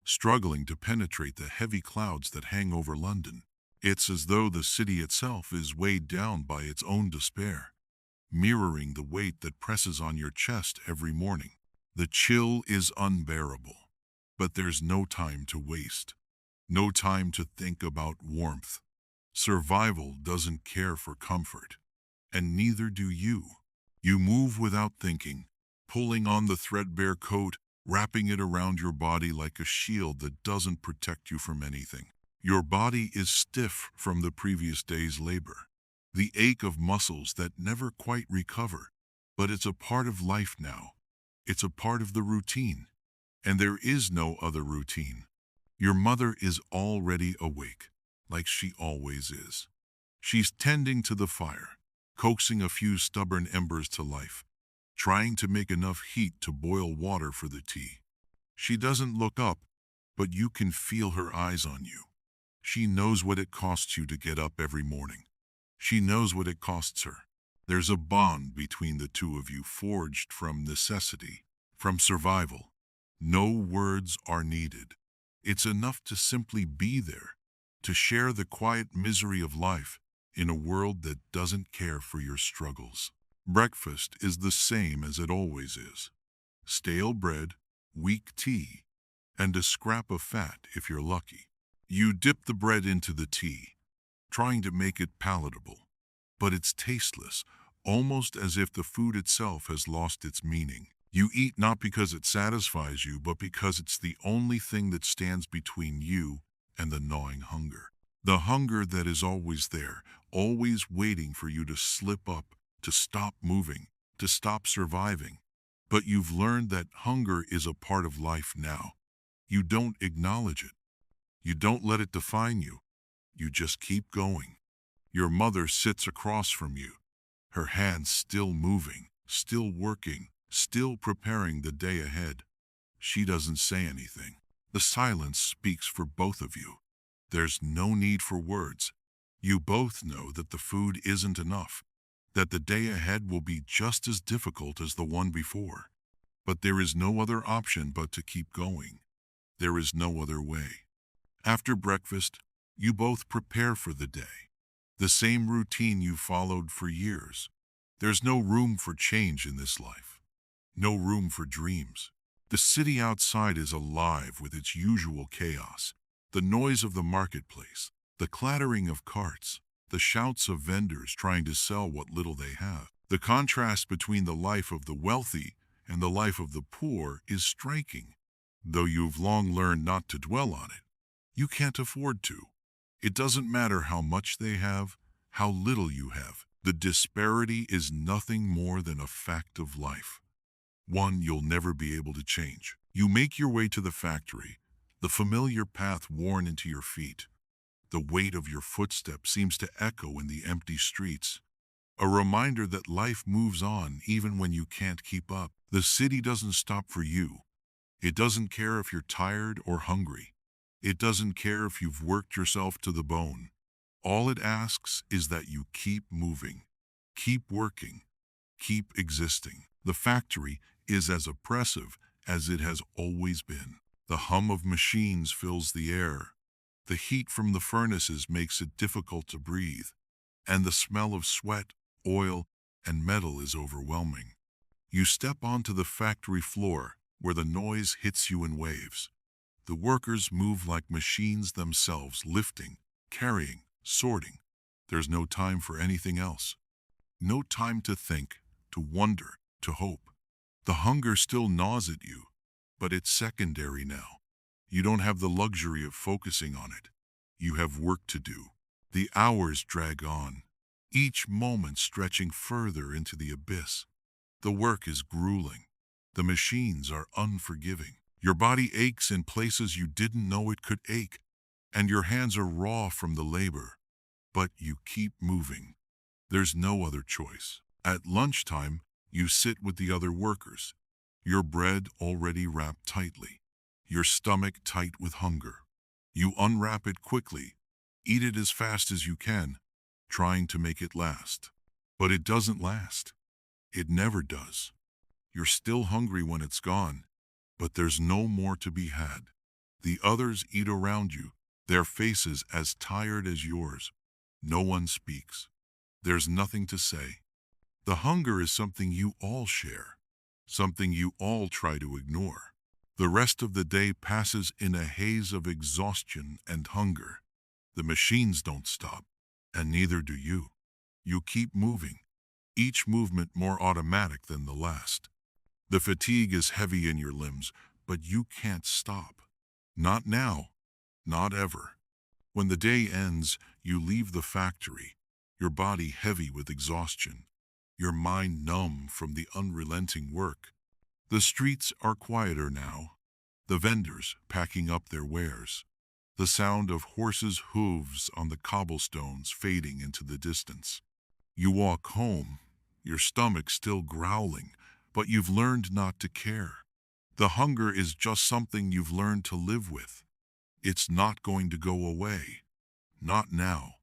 struggling to penetrate the heavy clouds that hang over London. It's as though the city itself is weighed down by its own despair, mirroring the weight that presses on your chest every morning. The chill is unbearable, but there's no time to waste. No time to think about warmth. Survival doesn't care for comfort, and neither do you. You move without thinking, pulling on the threadbare coat, wrapping it around your body like a shield that doesn't protect you from anything. Your body is stiff from the previous day's labor, the ache of muscles that never quite recover, but it's a part of life now. It's a part of the routine, and there is no other routine. Your mother is already awake, like she always is. She's tending to the fire, coaxing a few stubborn embers to life, trying to make enough heat to boil water for the tea. She doesn't look up, but you can feel her eyes on you. She knows what it costs you to get up every morning. She knows what it costs her. There's a bond between the two of you forged from necessity, from survival. No words are needed. It's enough to simply be there, to share the quiet misery of life in a world that doesn't care for your struggles. Breakfast is the same as it always is. Stale bread, weak tea, and a scrap of fat if you're lucky. You dip the bread into the tea, trying to make it palatable, but it's tasteless, almost as if the food itself has lost its meaning. You eat not because it satisfies you, but because it's the only thing that stands between you and the gnawing hunger. The hunger that is always there, always waiting for you to slip up, to stop moving, to stop surviving. But you've learned that hunger is a part of life now. You don't acknowledge it. You don't let it define you. You just keep going. Your mother sits across from you, her hands still moving, still working, still preparing the day ahead. She doesn't say anything. The silence speaks for both of you. There's no need for words. You both know that the food isn't enough, that the day ahead will be just as difficult as the one before. But there is no other option but to keep going. There is no other way. After breakfast, you both prepare for the day. The same routine you followed for years. There's no room for change in this life. No room for dreams. The city outside is alive with its usual chaos. The noise of the marketplace, the clattering of carts, the shouts of vendors trying to sell what little they have. The contrast between the life of the wealthy and the life of the poor is striking. Though you've long learned not to dwell on it, you can't afford to. It doesn't matter how much they have, how little you have. The disparity is nothing more than a fact of life, one you'll never be able to change. You make your way to the factory, the familiar path worn into your feet. The weight of your footsteps seems to echo in the empty streets, a reminder that life moves on even when you can't keep up. The city doesn't stop for you. It doesn't care if you're tired or hungry. It doesn't care if you've worked yourself to the bone. All it asks is that you keep moving, keep working, keep existing. The factory is as oppressive as it has always been. The hum of machines fills the air. The heat from the furnaces makes it difficult to breathe, and the smell of sweat, oil, and metal is overwhelming. You step onto the factory floor, where the noise hits you in waves. The workers move like machines themselves, lifting, carrying, sorting. There's no time for anything else. No time to think, to wonder, to hope. The hunger still gnaws at you, but it's secondary now. You don't have the luxury of focusing on it. You have work to do. The hours drag on, each moment stretching further into the abyss. The work is grueling. The machines are unforgiving. Your body aches in places you didn't know it could ache, and your hands are raw from the labor. But you keep moving. There's no other choice. At lunchtime, you sit with the other workers, your bread already wrapped tightly. your stomach tight with hunger. You unwrap it quickly, eat it as fast as you can, trying to make it last. But it doesn't last. It never does. You're still hungry when it's gone, but there's no more to be had. The others eat around you, their faces as tired as yours. No one speaks. There's nothing to say. The hunger is something you all share, something you all try to ignore. The rest of the day passes in a haze of exhaustion and hunger. The machines don't stop, and neither do you. You keep moving, each movement more automatic than the last. The fatigue is heavy in your limbs, but you can't stop. Not now, not ever. When the day ends, you leave the factory, your body heavy with exhaustion, your mind numb from the unrelenting work. The streets are quieter now, the vendors packing up their wares, the sound of horses' hooves on the cobblestones fading into the distance. You walk home, your stomach still growling, but you've learned not to care. The hunger is just something you've learned to live with. It's not going to go away. Not now.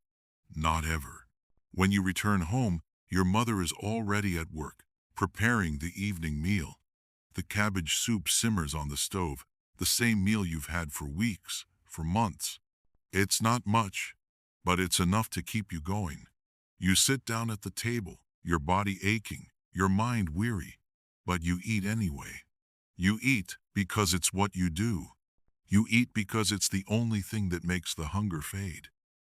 Not ever. When you return home, your mother is already at work, preparing the evening meal. The cabbage soup simmers on the stove, the same meal you've had for weeks, for months. It's not much, but it's enough to keep you going. You sit down at the table, your body aching, your mind weary, but you eat anyway. You eat because it's what you do. You eat because it's the only thing that makes the hunger fade,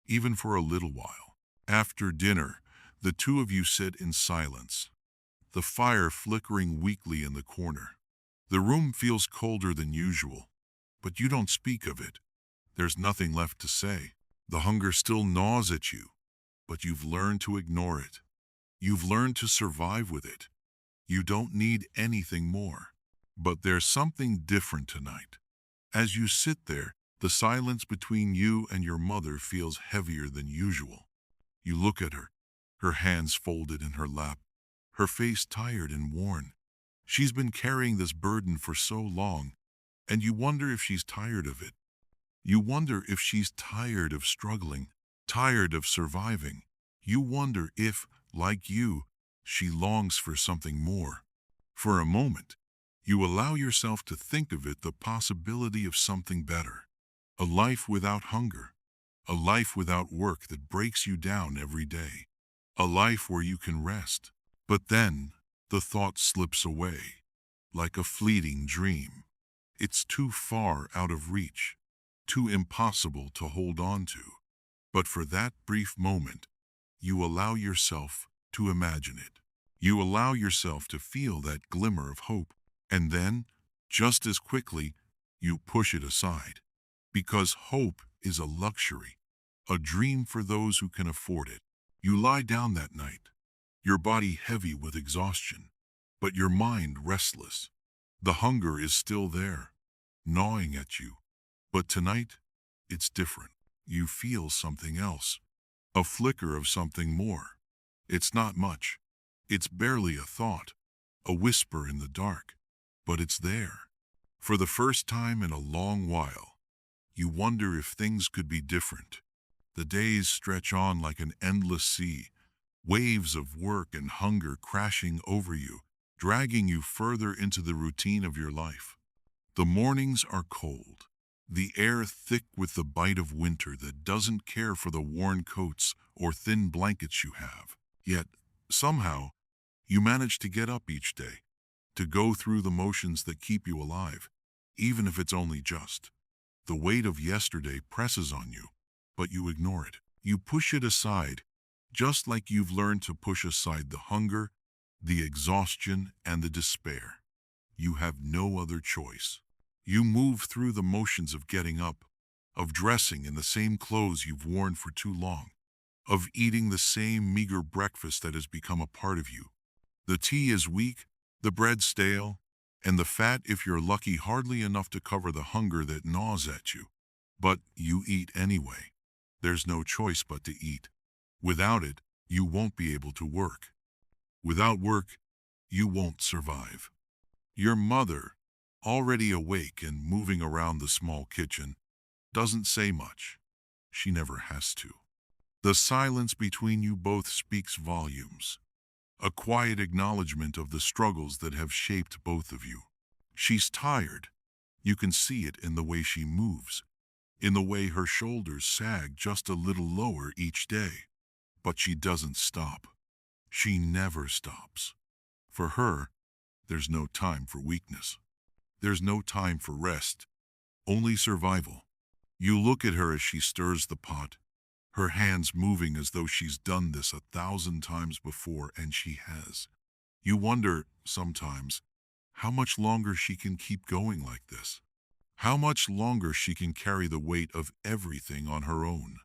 even for a little while. After dinner, the two of you sit in silence, the fire flickering weakly in the corner. The room feels colder than usual, but you don't speak of it. There's nothing left to say. The hunger still gnaws at you, but you've learned to ignore it. You've learned to survive with it. You don't need anything more. But there's something different tonight. As you sit there, the silence between you and your mother feels heavier than usual. You look at her, her hands folded in her lap, her face tired and worn. She's been carrying this burden for so long, and you wonder if she's tired of it. You wonder if she's tired of struggling, tired of surviving. You wonder if, like you, she longs for something more. For a moment, you allow yourself to think of it, the possibility of something better. A life without hunger. A life without work that breaks you down every day. A life where you can rest. But then, the thought slips away, like a fleeting dream. It's too far out of reach, too impossible to hold on to. But for that brief moment, you allow yourself to imagine it. You allow yourself to feel that glimmer of hope. And then, just as quickly, you push it aside. Because hope is a luxury, a dream for those who can afford it. You lie down that night, your body heavy with exhaustion, but your mind restless. The hunger is still there, gnawing at you. But tonight, it's different. You feel something else, a flicker of something more. It's not much. It's barely a thought, a whisper in the dark. But it's there. For the first time in a long while, you wonder if things could be different. The days stretch on like an endless sea, waves of work and hunger crashing over you, dragging you further into the routine of your life. The mornings are cold, the air thick with the bite of winter that doesn't care for the worn coats or thin blankets you have. Yet, somehow, you manage to get up each day, to go through the motions that keep you alive, even if it's only just. The weight of yesterday presses on you, but you ignore it. You push it aside, just like you've learned to push aside the hunger, the exhaustion, and the despair. You have no other choice. You move through the motions of getting up, of dressing in the same clothes you've worn for too long, of eating the same meager breakfast that has become a part of you. The tea is weak, the bread stale, and the fat, if you're lucky, hardly enough to cover the hunger that gnaws at you. But you eat anyway. There's no choice but to eat. Without it, you won't be able to work. Without work, you won't survive. Your mother, already awake and moving around the small kitchen, doesn't say much. She never has to. The silence between you both speaks volumes, a quiet acknowledgement of the struggles that have shaped both of you. She's tired. You can see it in the way she moves, in the way her shoulders sag just a little lower each day. But she doesn't stop. She never stops. For her, there's no time for weakness. There's no time for rest, only survival. You look at her as she stirs the pot, her hands moving as though she's done this 1,000 times before, and she has. You wonder, sometimes, how much longer she can keep going like this. How much longer she can carry the weight of everything on her own.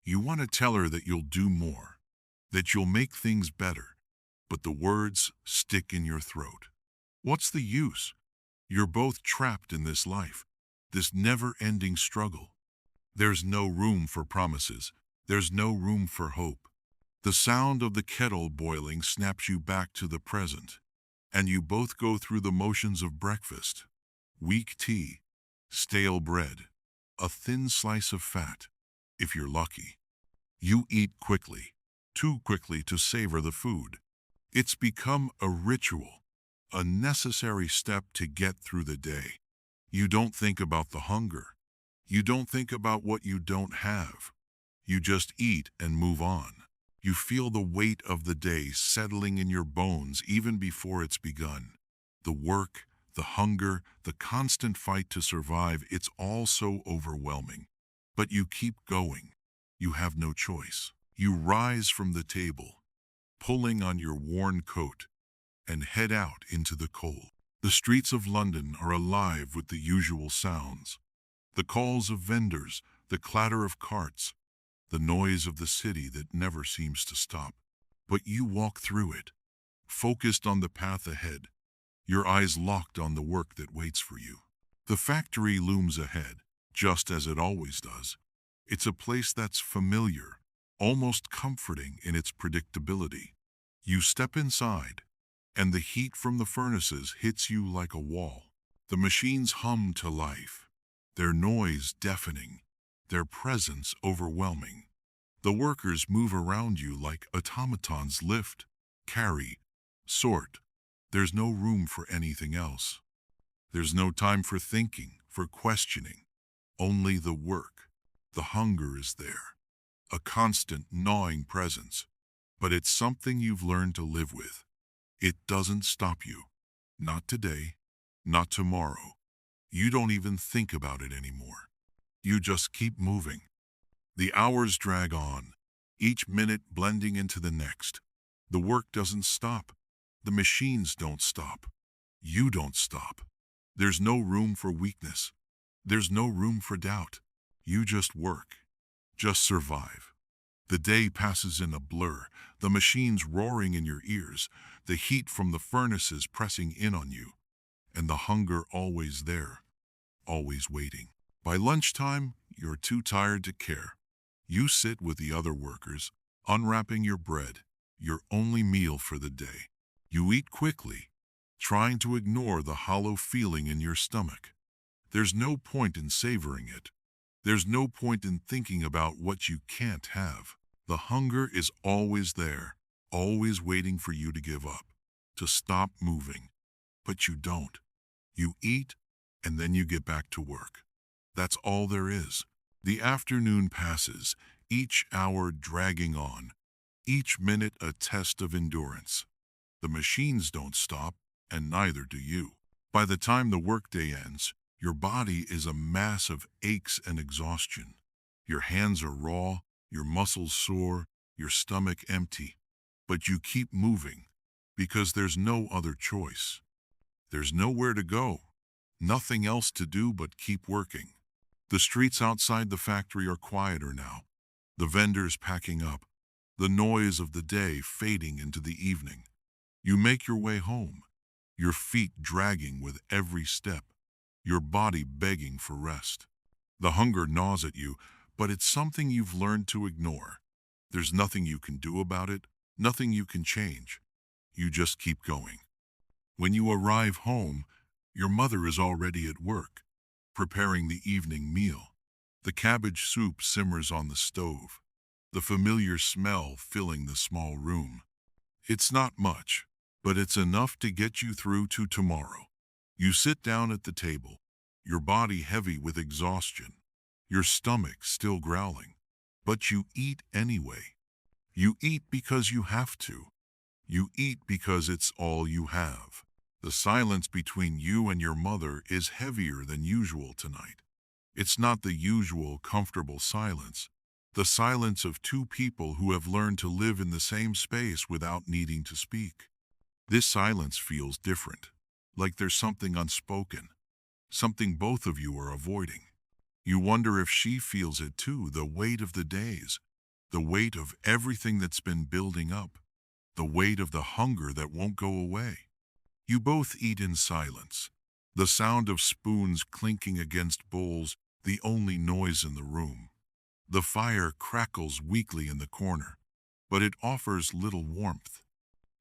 You want to tell her that you'll do more, that you'll make things better, but the words stick in your throat. What's the use? You're both trapped in this life, this never-ending struggle. There's no room for promises. There's no room for hope. The sound of the kettle boiling snaps you back to the present, and you both go through the motions of breakfast. Weak tea, stale bread, a thin slice of fat, if you're lucky. You eat quickly, too quickly to savor the food. It's become a ritual, a necessary step to get through the day. You don't think about the hunger. You don't think about what you don't have. You just eat and move on. You feel the weight of the day settling in your bones even before it's begun. The work, the hunger, the constant fight to survive, it's all so overwhelming. But you keep going. You have no choice. You rise from the table, pulling on your worn coat, and head out into the cold. The streets of London are alive with the usual sounds. The calls of vendors, the clatter of carts, the noise of the city that never seems to stop. But you walk through it, focused on the path ahead, your eyes locked on the work that waits for you. The factory looms ahead, just as it always does. It's a place that's familiar, almost comforting in its predictability. You step inside, and the heat from the furnaces hits you like a wall. The machines hum to life, their noise deafening, their presence overwhelming. The workers move around you like automatons, lift, carry, sort. There's no room for anything else. There's no time for thinking, for questioning. Only the work. The hunger is there, a constant gnawing presence. But it's something you've learned to live with. It doesn't stop you. Not today, not tomorrow. You don't even think about it anymore. You just keep moving. The hours drag on, each minute blending into the next. The work doesn't stop. The machines don't stop. You don't stop. There's no room for weakness. There's no room for doubt. You just work. Just survive. The day passes in a blur, the machines roaring in your ears, the heat from the furnaces pressing in on you, and the hunger always there, always waiting. By lunchtime, you're too tired to care. You sit with the other workers, unwrapping your bread, your only meal for the day. You eat quickly, trying to ignore the hollow feeling in your stomach. There's no point in savoring it. There's no point in thinking about what you can't have. The hunger is always there, always waiting for you to give up, to stop moving. But you don't. You eat, and then you get back to work. That's all there is. The afternoon passes, each hour dragging on, each minute a test of endurance. The machines don't stop, and neither do you. By the time the workday ends, your body is a mass of aches and exhaustion. Your hands are raw, your muscles sore, your stomach empty. But you keep moving, because there's no other choice. There's nowhere to go, nothing else to do but keep working. The streets outside the factory are quieter now, the vendors packing up, the noise of the day fading into the evening. You make your way home, your feet dragging with every step, your body begging for rest. The hunger gnaws at you, but it's something you've learned to ignore. There's nothing you can do about it, nothing you can change. You just keep going. When you arrive home, Your mother is already at work, preparing the evening meal. The cabbage soup simmers on the stove, the familiar smell filling the small room. It's not much, but it's enough to get you through to tomorrow. You sit down at the table, your body heavy with exhaustion, your stomach still growling. But you eat anyway. You eat because you have to. You eat because it's all you have. The silence between you and your mother is heavier than usual tonight. It's not the usual comfortable silence, the silence of two people who have learned to live in the same space without needing to speak. This silence feels different, like there's something unspoken, something both of you are avoiding. You wonder if she feels it too, the weight of the days, the weight of everything that's been building up, the weight of the hunger that won't go away. You both eat in silence, the sound of spoons clinking against bowls the only noise in the room. The fire crackles weakly in the corner, but it offers little warmth.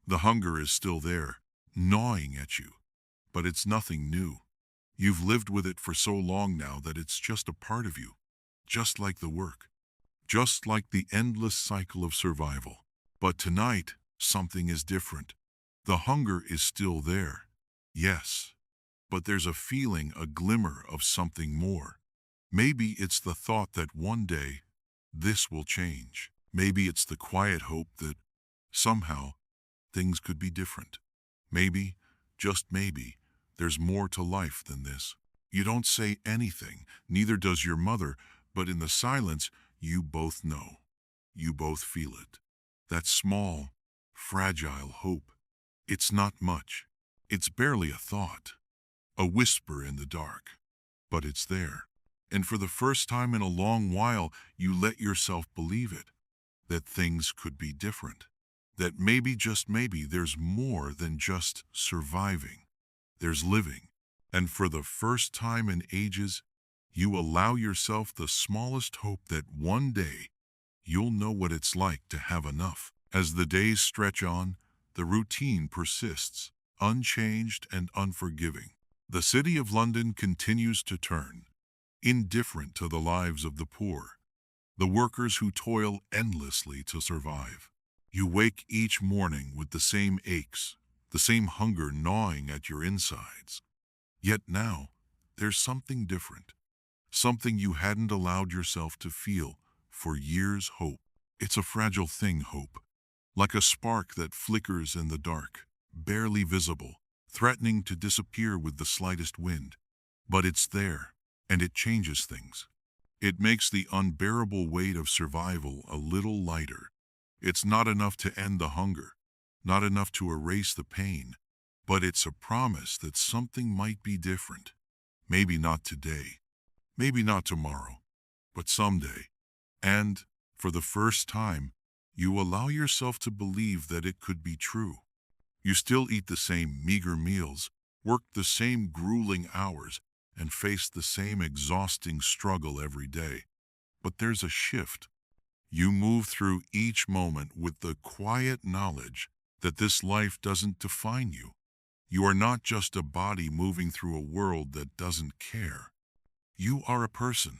The hunger is still there, gnawing at you, but it's nothing new. You've lived with it for so long now that it's just a part of you, just like the work, just like the endless cycle of survival. But tonight, something is different. The hunger is still there, yes, but there's a feeling, a glimmer of something more. Maybe it's the thought that one day this will change. Maybe it's the quiet hope that somehow things could be different. Maybe, just maybe, there's more to life than this. You don't say anything, neither does your mother, but in the silence, you both know. You both feel it. That small, fragile hope. It's not much. It's barely a thought, a whisper in the dark. But it's there. And for the first time in a long while, you let yourself believe it. That things could be different. That maybe, just maybe, there's more than just surviving. There's living. And for the first time in ages, you allow yourself the smallest hope that one day you'll know what it's like to have enough. As the days stretch on, the routine persists, unchanged and unforgiving. The city of London continues to turn, indifferent to the lives of the poor, the workers who toil endlessly to survive. You wake each morning with the same aches, the same hunger gnawing at your insides. Yet now, there's something different, something you hadn't allowed yourself to feel for years. Hope. It's a fragile thing, hope, like a spark that flickers in the dark, barely visible, threatening to disappear with the slightest wind. But it's there, and it changes things. It makes the unbearable weight of survival a little lighter. It's not enough to end the hunger, not enough to erase the pain, but it's a promise that something might be different. Maybe not today, maybe not tomorrow, but someday. And, for the first time, you allow yourself to believe that it could be true. You still eat the same meager meals, work the same grueling hours, and face the same exhausting struggle every day. But there's a shift. You move through each moment with the quiet knowledge that this life doesn't define you. You are not just a body moving through a world that doesn't care. You are a person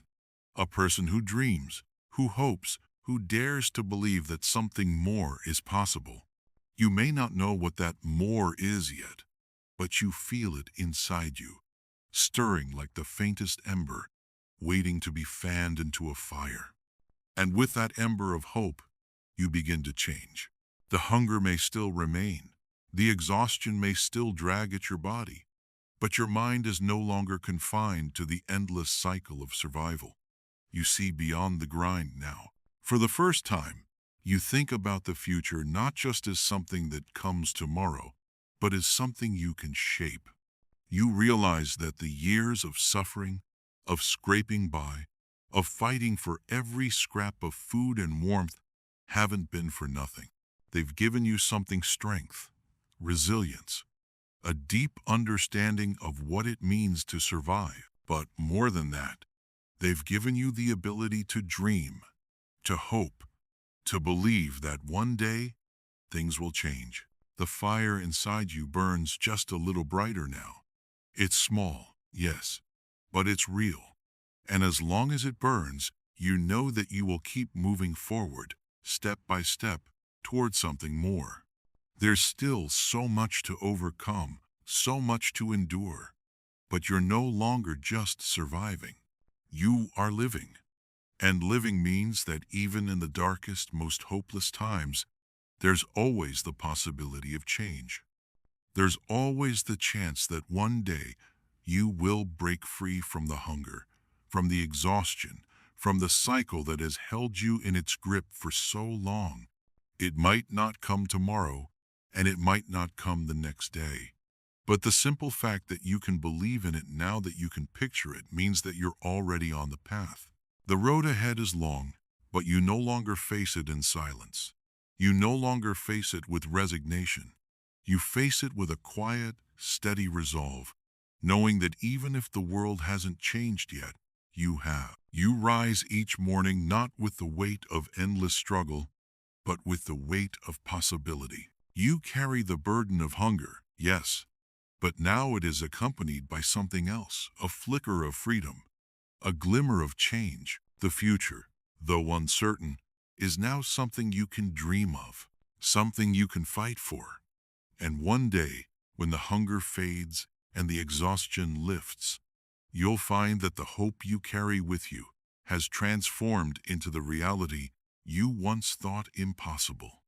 who dreams, who hopes, who dares to believe that something more is possible. You may not know what that more is yet, but you feel it inside you, stirring like the faintest ember, waiting to be fanned into a fire. And with that ember of hope, you begin to change. The hunger may still remain, the exhaustion may still drag at your body, but your mind is no longer confined to the endless cycle of survival. You see beyond the grind now. For the first time, you think about the future not just as something that comes tomorrow, but as something you can shape. You realize that the years of suffering, of scraping by, of fighting for every scrap of food and warmth haven't been for nothing. They've given you something: strength, resilience, a deep understanding of what it means to survive. But more than that, they've given you the ability to dream, to hope, to believe that one day things will change. The fire inside you burns just a little brighter now. It's small, yes, but it's real. And as long as it burns, you know that you will keep moving forward, step by step, toward something more. There's still so much to overcome, so much to endure. But you're no longer just surviving. You are living. And living means that even in the darkest, most hopeless times, there's always the possibility of change. There's always the chance that one day you will break free from the hunger, from the exhaustion, from the cycle that has held you in its grip for so long. It might not come tomorrow, and it might not come the next day. But the simple fact that you can believe in it now, that you can picture it, means that you're already on the path. The road ahead is long, but you no longer face it in silence. You no longer face it with resignation. You face it with a quiet, steady resolve, knowing that even if the world hasn't changed yet, you have. You rise each morning not with the weight of endless struggle, but with the weight of possibility. You carry the burden of hunger, yes, but now it is accompanied by something else, a flicker of freedom, a glimmer of change. The future, though uncertain, is now something you can dream of, something you can fight for. And one day, when the hunger fades and the exhaustion lifts, you'll find that the hope you carry with you has transformed into the reality you once thought impossible.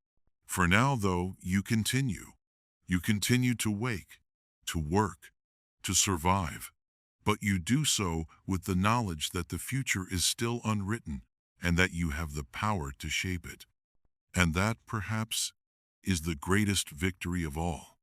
For now, though, you continue. You continue to wake, to work, to survive. But you do so with the knowledge that the future is still unwritten and that you have the power to shape it. And that, perhaps, is the greatest victory of all.